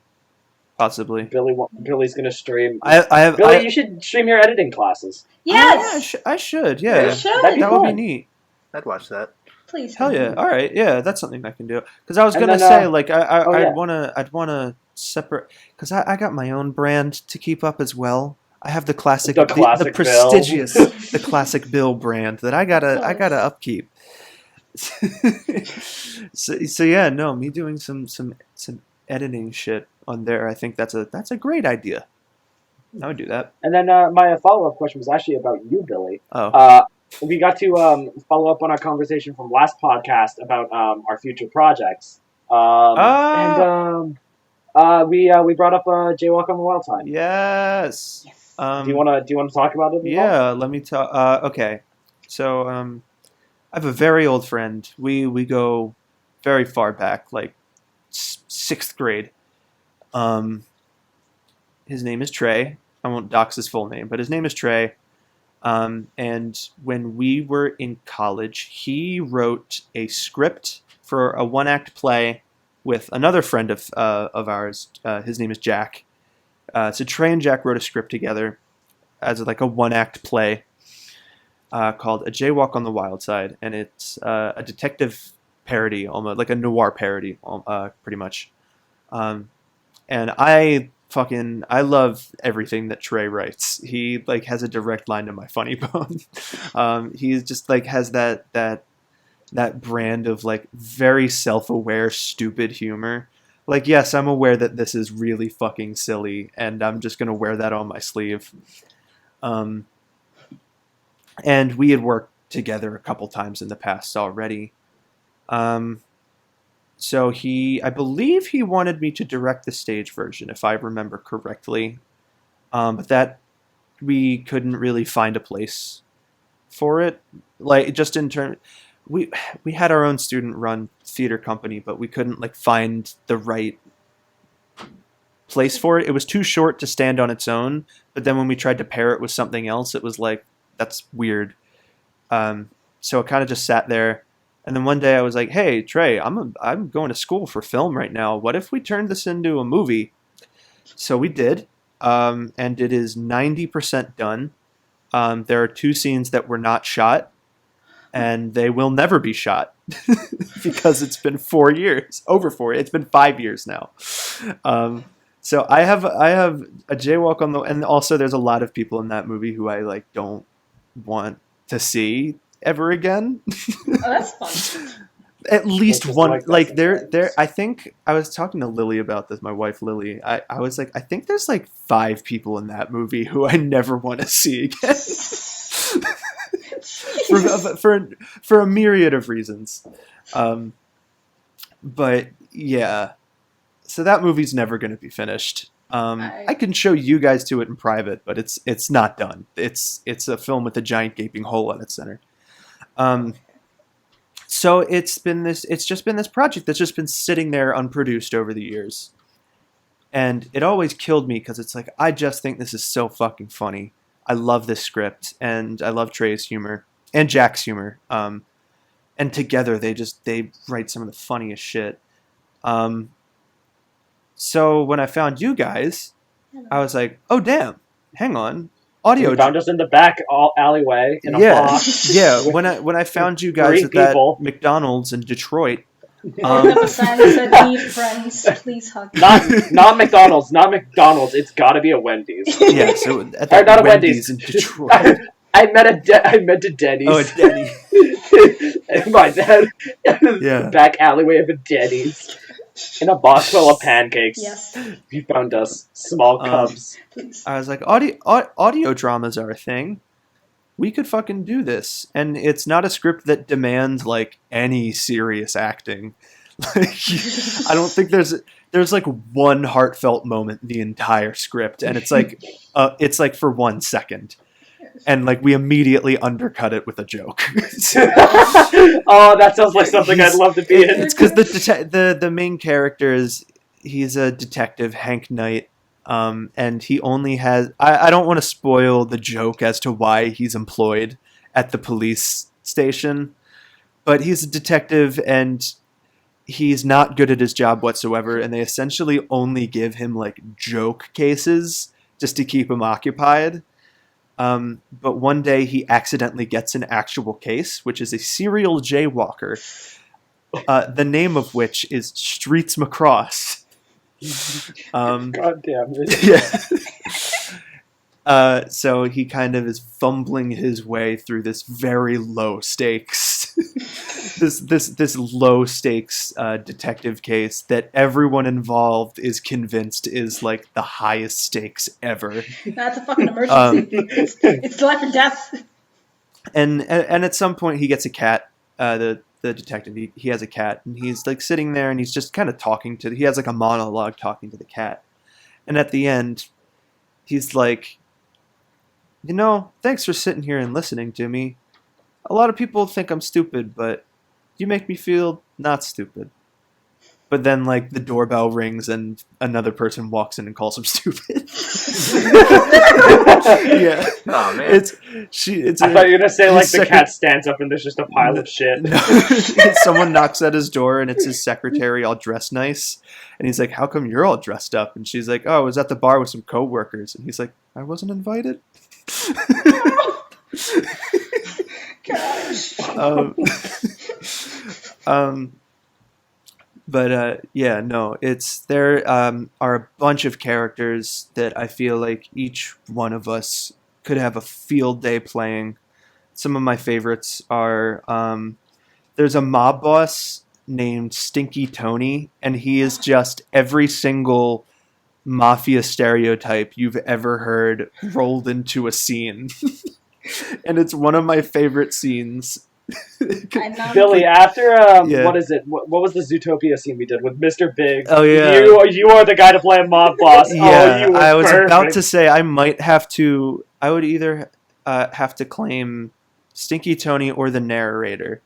possibly. Billy's gonna stream. Billy, you should stream your editing classes. Yes. I should. Yeah, You should. That'd be that fun. would be neat. I'd watch that. Please. Hell yeah! All right, yeah, that's something I can do. Because I was And gonna then, say, like, I'd yeah. wanna separate. Because I got my own brand to keep up as well. I have the classic, The classic the prestigious, the classic Bill brand that I gotta upkeep. so yeah, no, me doing some editing shit on there. I think that's a great idea. I would do that. And then my follow-up question was actually about you, Billy. Oh. We got to follow up on our conversation from last podcast about our future projects. We brought up Jaywalk on the Wild Time. Yes. Do you want to talk about it? Yeah, let me talk. Okay, so I have a very old friend. We go very far back, like 6th grade. His name is Trey. I won't dox his full name, but his name is Trey. And when we were in college, he wrote a script for a 1-act play with another friend of ours. His name is Jack. So Trey and Jack wrote a script together as like a 1-act play called A Jaywalk on the Wild Side, and it's a detective parody, almost like a noir parody, pretty much. And I love everything that Trey writes. He like has a direct line to my funny bone. He's just like has that brand of like very self-aware, stupid humor. Like, yes, I'm aware that this is really fucking silly, and I'm just gonna wear that on my sleeve. Um, and we had worked together a couple times in the past already. So I believe he wanted me to direct the stage version, if I remember correctly. But that we couldn't really find a place for it. Like, just in terms, we had our own student-run theater company, but we couldn't like find the right place for it. It was too short to stand on its own. But then when we tried to pair it with something else, it was like, that's weird. So it kind of just sat there. And then one day I was like, "Hey Trey, I'm going to school for film right now. What if we turned this into a movie?" So we did, and it is 90% done. There are 2 scenes that were not shot, and they will never be shot because it's been 4 years, over 4. It's been 5 years now. So I have a jaywalk on the, and also there's a lot of people in that movie who I like don't want to see ever again. Oh, that's fun. At least one, like there sometimes. I think I was talking to Lily about this, my wife Lily. I was like, I think there's like 5 people in that movie who I never want to see again. for a myriad of reasons. But yeah, so that movie's never going to be finished. I can show you guys to it in private, but it's not done. It's a film with a giant gaping hole in its center. So it's just been this project that's just been sitting there unproduced over the years. And it always killed me because it's like, I just think this is so fucking funny. I love this script, and I love Trey's humor and Jack's humor. And together they write some of the funniest shit. So when I found you guys, I was like, oh damn, hang on. Audio. You found us in the back alleyway in a box. Yeah. When I found you guys at that McDonald's in Detroit. The sign said, "Be friends, please hug." Not McDonald's, not McDonald's. It's got to be a Wendy's. Yeah, so at that not Wendy's in Detroit. I meant a Denny's. Oh, a Denny's. My bad. Yeah. Back alleyway of a Denny's. In a box full of pancakes. Yes. You found us. Small cubs. I was like, audio dramas are a thing. We could fucking do this. And it's not a script that demands, like, any serious acting. Like, I don't think there's like one heartfelt moment in the entire script. And it's like for 1 second. And like we immediately undercut it with a joke. Oh, that sounds like something I'd love to be in. It's because the main character he's a detective, Hank Knight, and he only has. I don't want to spoil the joke as to why he's employed at the police station, but he's a detective and he's not good at his job whatsoever. And they essentially only give him like joke cases just to keep him occupied. But one day he accidentally gets an actual case, which is a serial jaywalker, the name of which is Streets Macross. God damn it. Yeah. So he kind of is fumbling his way through this very low stakes, this low stakes detective case that everyone involved is convinced is like the highest stakes ever. That's a fucking emergency. It's life or death. And at some point he gets a cat. The detective he has a cat, and he's like sitting there and he's just kind of he has like a monologue talking to the cat. And at the end, he's like, thanks for sitting here and listening to me. A lot of people think I'm stupid, but you make me feel not stupid. But then, like, the doorbell rings and another person walks in and calls him stupid. Yeah. Oh, man. I thought you were going to say, like, the cat stands up and there's just a pile of shit. No. Someone knocks at his door and it's his secretary all dressed nice. And he's like, how come you're all dressed up? And she's like, oh, I was at the bar with some coworkers. And he's like, I wasn't invited? Gosh. But yeah, no, there are a bunch of characters that I feel like each one of us could have a field day playing. Some of my favorites are there's a mob boss named Stinky Tony, and he is just every single mafia stereotype you've ever heard rolled into a scene. And it's one of my favorite scenes. Billy, after Yeah. what is it? What was the Zootopia scene we did with Mr. Big? Oh, yeah. You are the guy to play a mob boss. Yeah, you were I was perfect. about to say I might have to. I would either have to claim Stinky Tony or the narrator.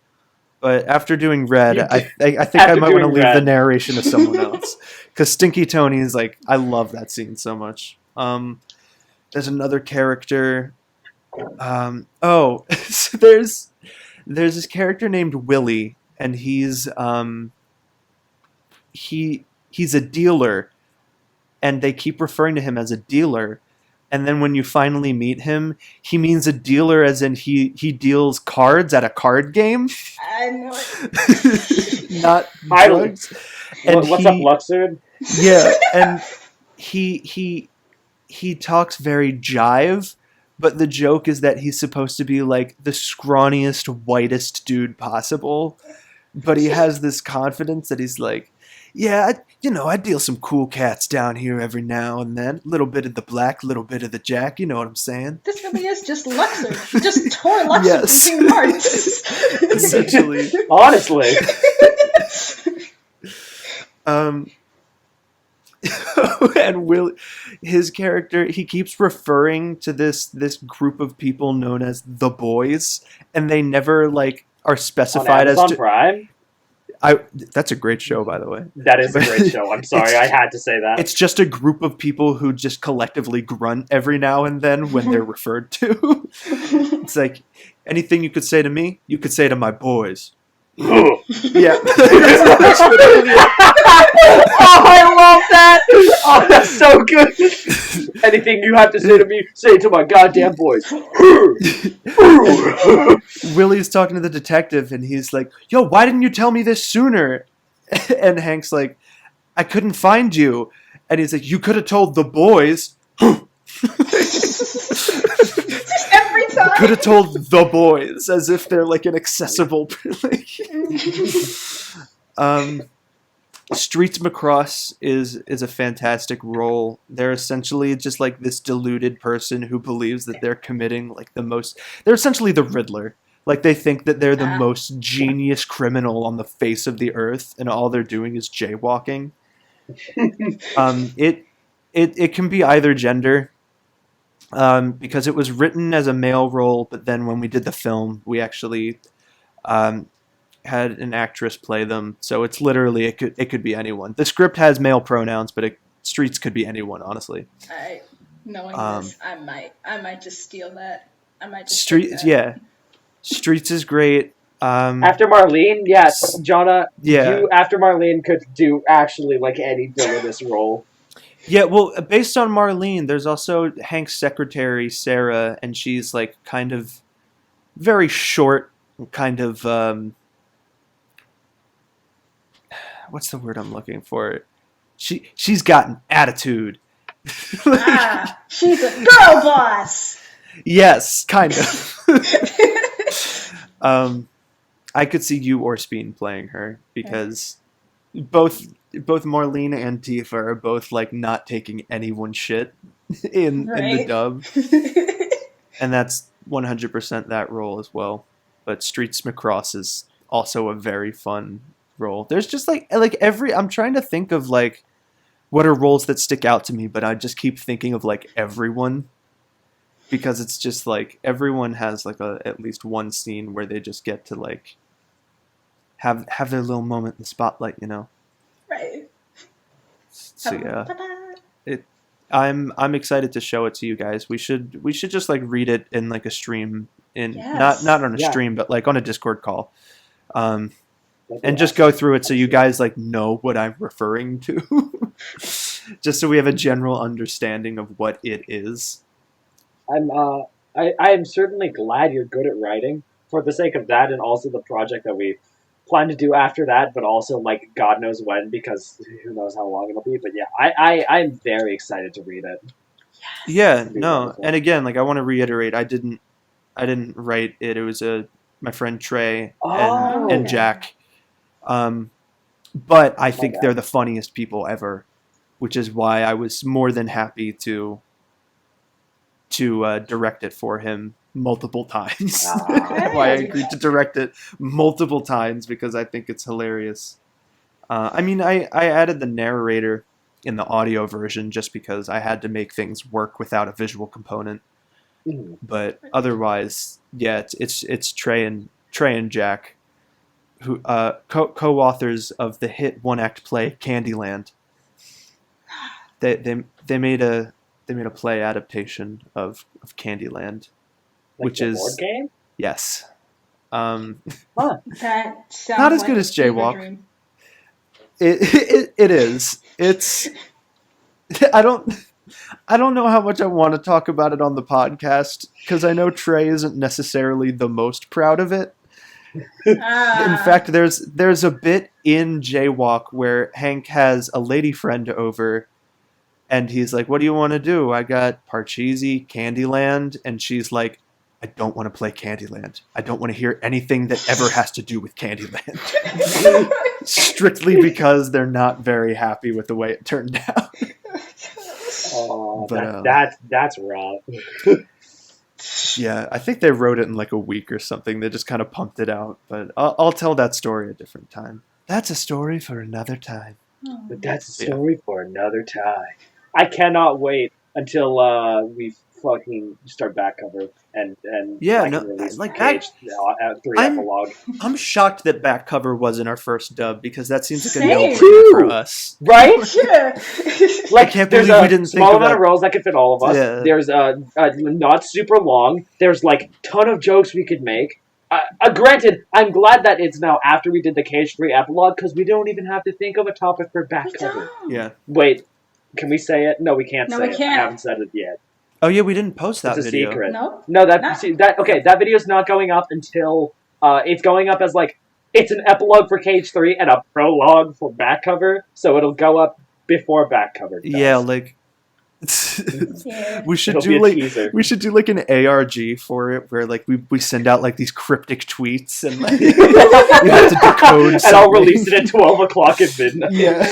But after doing Red, I think I might want to leave the narration to someone else. Because Stinky Tony is like, I love that scene so much. There's another character. So there's this character named Willie, and he's a dealer, and they keep referring to him as a dealer. And then when you finally meet him, he means a dealer as in he deals cards at a card game. I know it. Not drugs. And what's up, Luxord? Yeah, and he talks very jive, but the joke is that he's supposed to be like the scrawniest, whitest dude possible. But he has this confidence that he's like, yeah, I deal some cool cats down here every now and then. A little bit of the black, little bit of the jack. You know what I'm saying? This really is just Luxor. He just tore Luxor between hearts. Essentially. Honestly. And Will, his character, he keeps referring to this group of people known as the boys, and they never like are specified on Amazon as to. Prime? That's a great show, by the way. That is a great show. I'm sorry, I had to say that. It's just a group of people who just collectively grunt every now and then when they're referred to. It's like, anything you could say to me, you could say to my boys. Yeah. Oh, I love that! Oh, that's so good! Anything you have to say to me, say it to my goddamn boys. Willie's talking to the detective, and he's like, yo, why didn't you tell me this sooner? And Hank's like, I couldn't find you. And he's like, you could have told the boys. Every time. Could have told the boys, as if they're like an accessible. Streets Macross is a fantastic role. They're essentially just like this deluded person who believes that they're committing like they're essentially the Riddler. Like they think that they're the most genius criminal on the face of the earth, and all they're doing is jaywalking. It can be either gender. Because it was written as a male role, but then when we did the film, we actually had an actress play them. So it's literally it could be anyone. The script has male pronouns, but Streets could be anyone, honestly. Knowing this, I might just steal that. I might just Streets, yeah. Streets is great. After Marlene, yes, Jonna. Yeah. You after Marlene could do actually like any villainous role. Yeah, well, based on Marlene, there's also Hank's secretary, Sarah, and she's like kind of very short, kind of what's the word I'm looking for? She's got an attitude. She's a girl boss. Yes, kind of. I could see you or Speen playing her because both Marlene and Tifa are both like not taking anyone's shit in the dub, and that's 100% that role as well. But Streets Macross is also a very fun role. There's just like I'm trying to think of like what are roles that stick out to me, but I just keep thinking of like everyone, because it's just like everyone has like at least one scene where they just get to like have their little moment in the spotlight, you know. Right. So yeah, I'm excited to show it to you guys. We should just like read it in like a stream not on a stream, but like on a Discord call, and just go through it so you guys like know what I'm referring to, just so we have a general understanding of what it is. I am certainly glad you're good at writing for the sake of that, and also the project that we plan to do after that, but also like God knows when, because who knows how long it'll be. But yeah, I'm very excited to read it. Yeah, no, wonderful. And again, like I want to reiterate, I didn't write it. It was my friend Trey and Jack. But I think they're the funniest people ever, which is why I was more than happy to direct it for him multiple times. Why I agreed to direct it multiple times, because I think it's hilarious. I mean, I added the narrator in the audio version just because I had to make things work without a visual component. But otherwise, yeah, it's Trey and Jack, who co-authors of the hit one-act play Candyland. They made a play adaptation of Candyland, which is board game. Yes. That sounds not as like good as a fever Jaywalk. dream. It is. It's. I don't know how much I want to talk about it on the podcast, because I know Trey isn't necessarily the most proud of it. In fact, there's a bit in Jaywalk where Hank has a lady friend over, and he's like, "What do you want to do? I got Parcheesi, Candyland," and she's like, "I don't want to play Candyland. I don't want to hear anything that ever has to do with Candyland." Strictly because they're not very happy with the way it turned out. Oh, But, that's rough. Yeah, I think they wrote it in like a week or something. They just kind of pumped it out. But I'll tell that story a different time. That's a story for another time. But that's a story for another time. I cannot wait until we fucking start back cover and Yeah, I no, can release like Cage 3 epilogue. I'm shocked that back cover wasn't our first dub, because that seems like a Same. no-brainer for us. Right? Yeah. Like, can't there's believe a we didn't think small of amount that. of roles that could fit all of us. Yeah. There's not super long. There's like ton of jokes we could make. Granted, I'm glad that it's now after we did the Cage 3 epilogue, because we don't even have to think of a topic for back cover. Yeah. Wait, can we say it? No, we can't No, say we it. can't. I haven't said it yet. Oh yeah, we didn't post that It's a video. secret. No. No, that video's not going up until it's going up as like it's an epilogue for Cage 3 and a prologue for back cover, so it'll go up before back cover does. Yeah, like Yeah. we should It'll do be a like teaser. we should do like an ARG for it, where like we send out like these cryptic tweets and like you have to decode and I'll something. release it at 12 o'clock at midnight. Yeah.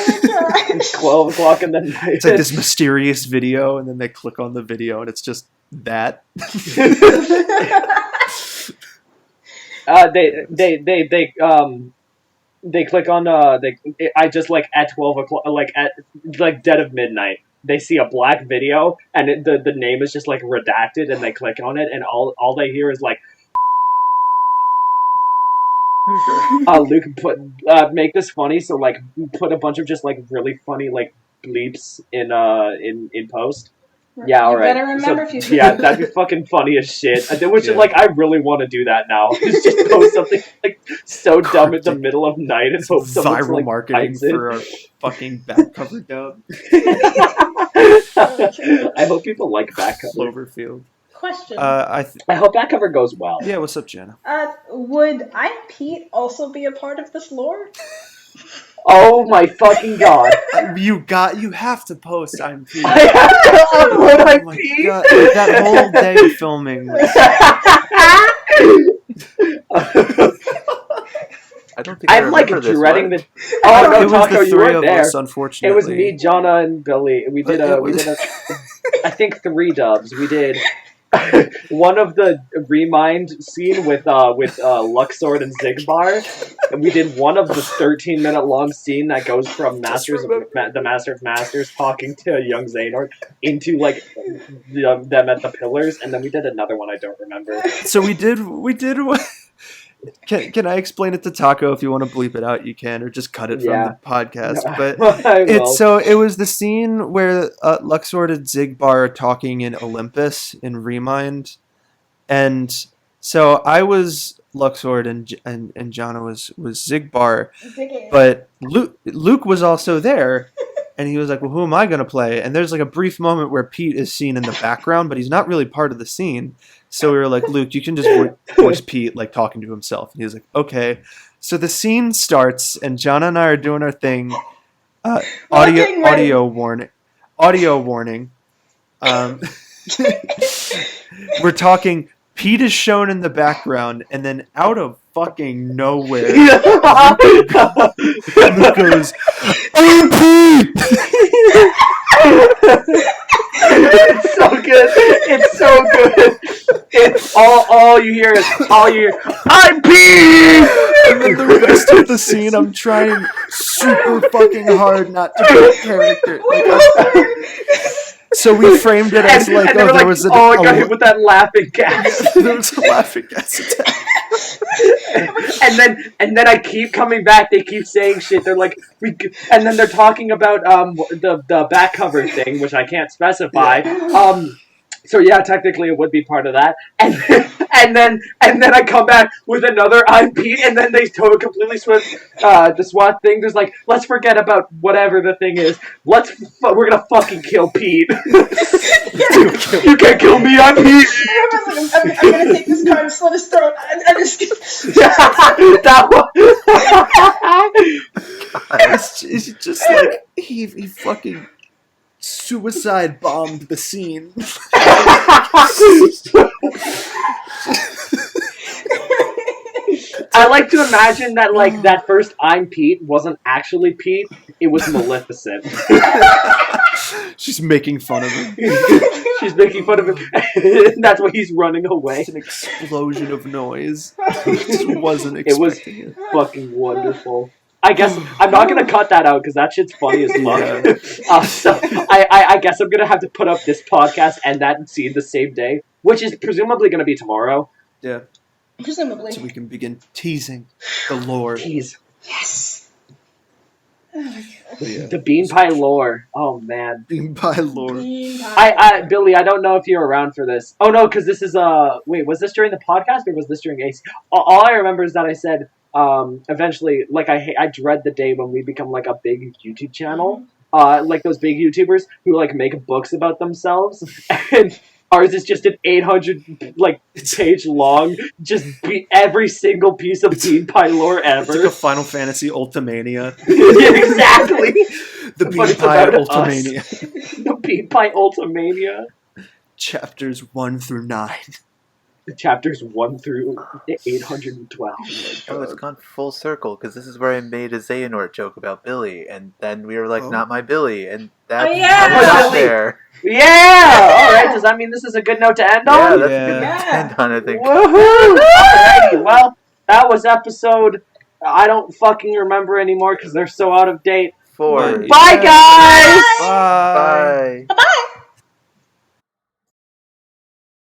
12 o'clock in the night. It's like this mysterious video, and then they click on the video, and it's just that. They click on I just like at 12 o'clock, like at like dead of midnight, they see a black video and the name is just like redacted, and they click on it, and all they hear is like Luke make this funny, so like put a bunch of just like really funny like bleeps in post. Yeah, all right. You better remember so, if you. Yeah, that'd be fucking funny as shit. Which Yeah. is like, I really want to do that now. Just post something like so dumb in the middle of night and hope someone Viral like marketing finds it. for our fucking back cover dub. I hope people like back cover. Cloverfield. Question. I hope back cover goes well. Yeah, what's up, Jana? Would I'm Pete also be a part of this lore? Oh my fucking god! You have to post I'm Pete. I have to upload my Oh my Pete. God, that whole day of filming. I don't think I I'm like remember this, dreading what? the. Oh no, it was Taco, the you three weren't of there. us, unfortunately. It was me, Jonna, and Billy. We did But a. it We was- did a. I think 3 dubs. We did one of the Remind scene with Luxord and Zigbar, and we did one of the 13-minute long scene that goes from the Master of Masters talking to young Xehanort into like them at the pillars, and then we did another one I don't remember. So we did. Can I explain it to Taco? If you want to bleep it out, you can, or just cut it from Yeah. the podcast. But I will. it was the scene where Luxord and Zigbar are talking in Olympus in Remind, and so I was Luxord and Jana was Zigbar, but Luke was also there. And he was like, well, who am I going to play? And there's like a brief moment where Pete is seen in the background, but he's not really part of the scene. So we were like, Luke, you can just voice Pete, like talking to himself. And he was like, okay. So the scene starts, and Jana and I are doing our thing. Audio warning. We're talking. Pete is shown in the background, and then out of fucking nowhere. Yeah. And it goes, MP! It's so good. It's so good. It's all you hear is I'm peeing. And then the rest of the scene, I'm trying super fucking hard not to break character. So we framed it as like, and they were there like, was I got hit with that laughing gas. there was a laughing gas attack. and then I keep coming back. They keep saying shit. They're like, and then they're talking about the back cover thing, which I can't specify. So yeah, technically it would be part of that. And then I come back with another I'm Pete, and then they completely switch the SWAT thing. There's like, let's forget about whatever the thing is. We're gonna fucking kill Pete. You can't kill me, I'm Pete. I'm gonna take this car and slit his throat. I'm just That one. It's just like he fucking suicide bombed the scene. I like to imagine that like that first I'm Pete wasn't actually Pete, it was Maleficent. She's making fun of him. She's making fun of him. That's why he's running away. It's an explosion of noise. I just wasn't expecting it. Fucking wonderful. I guess I'm not gonna cut that out because that shit's funny as fuck. So I guess I'm gonna have to put up this podcast and that scene the same day, which is presumably gonna be tomorrow. Yeah. presumably. So we can begin teasing the lore. Tease. Yes. Oh my God. The bean pie lore. Oh man. Bean pie lore. Bean pie. I Billy, I don't know if you're around for this. Oh no, because this is wait, was this during the podcast or was this during AC? All I remember is that I said eventually, like I dread the day when we become like a big YouTube channel, like those big YouTubers who like make books about themselves, and ours is just an 800 like page long, just every single piece of bean pie lore ever. It's like a Final Fantasy Ultimania. Yeah, exactly. The bean pie Ultimania. The bean pie Ultimania. Chapters 1 through 9. Chapters 1 through 812. Oh, it's gone full circle, because this is where I made a Xehanort joke about Billy, and then we were like, not my Billy, and that's how we got there. Yeah! Alright, does that mean this is a good note to end on? Yeah, that's a good note to end on, I think. Woohoo! Alrighty, well, that was episode, I don't fucking remember anymore because they're so out of date. 4. Bye, guys! Bye!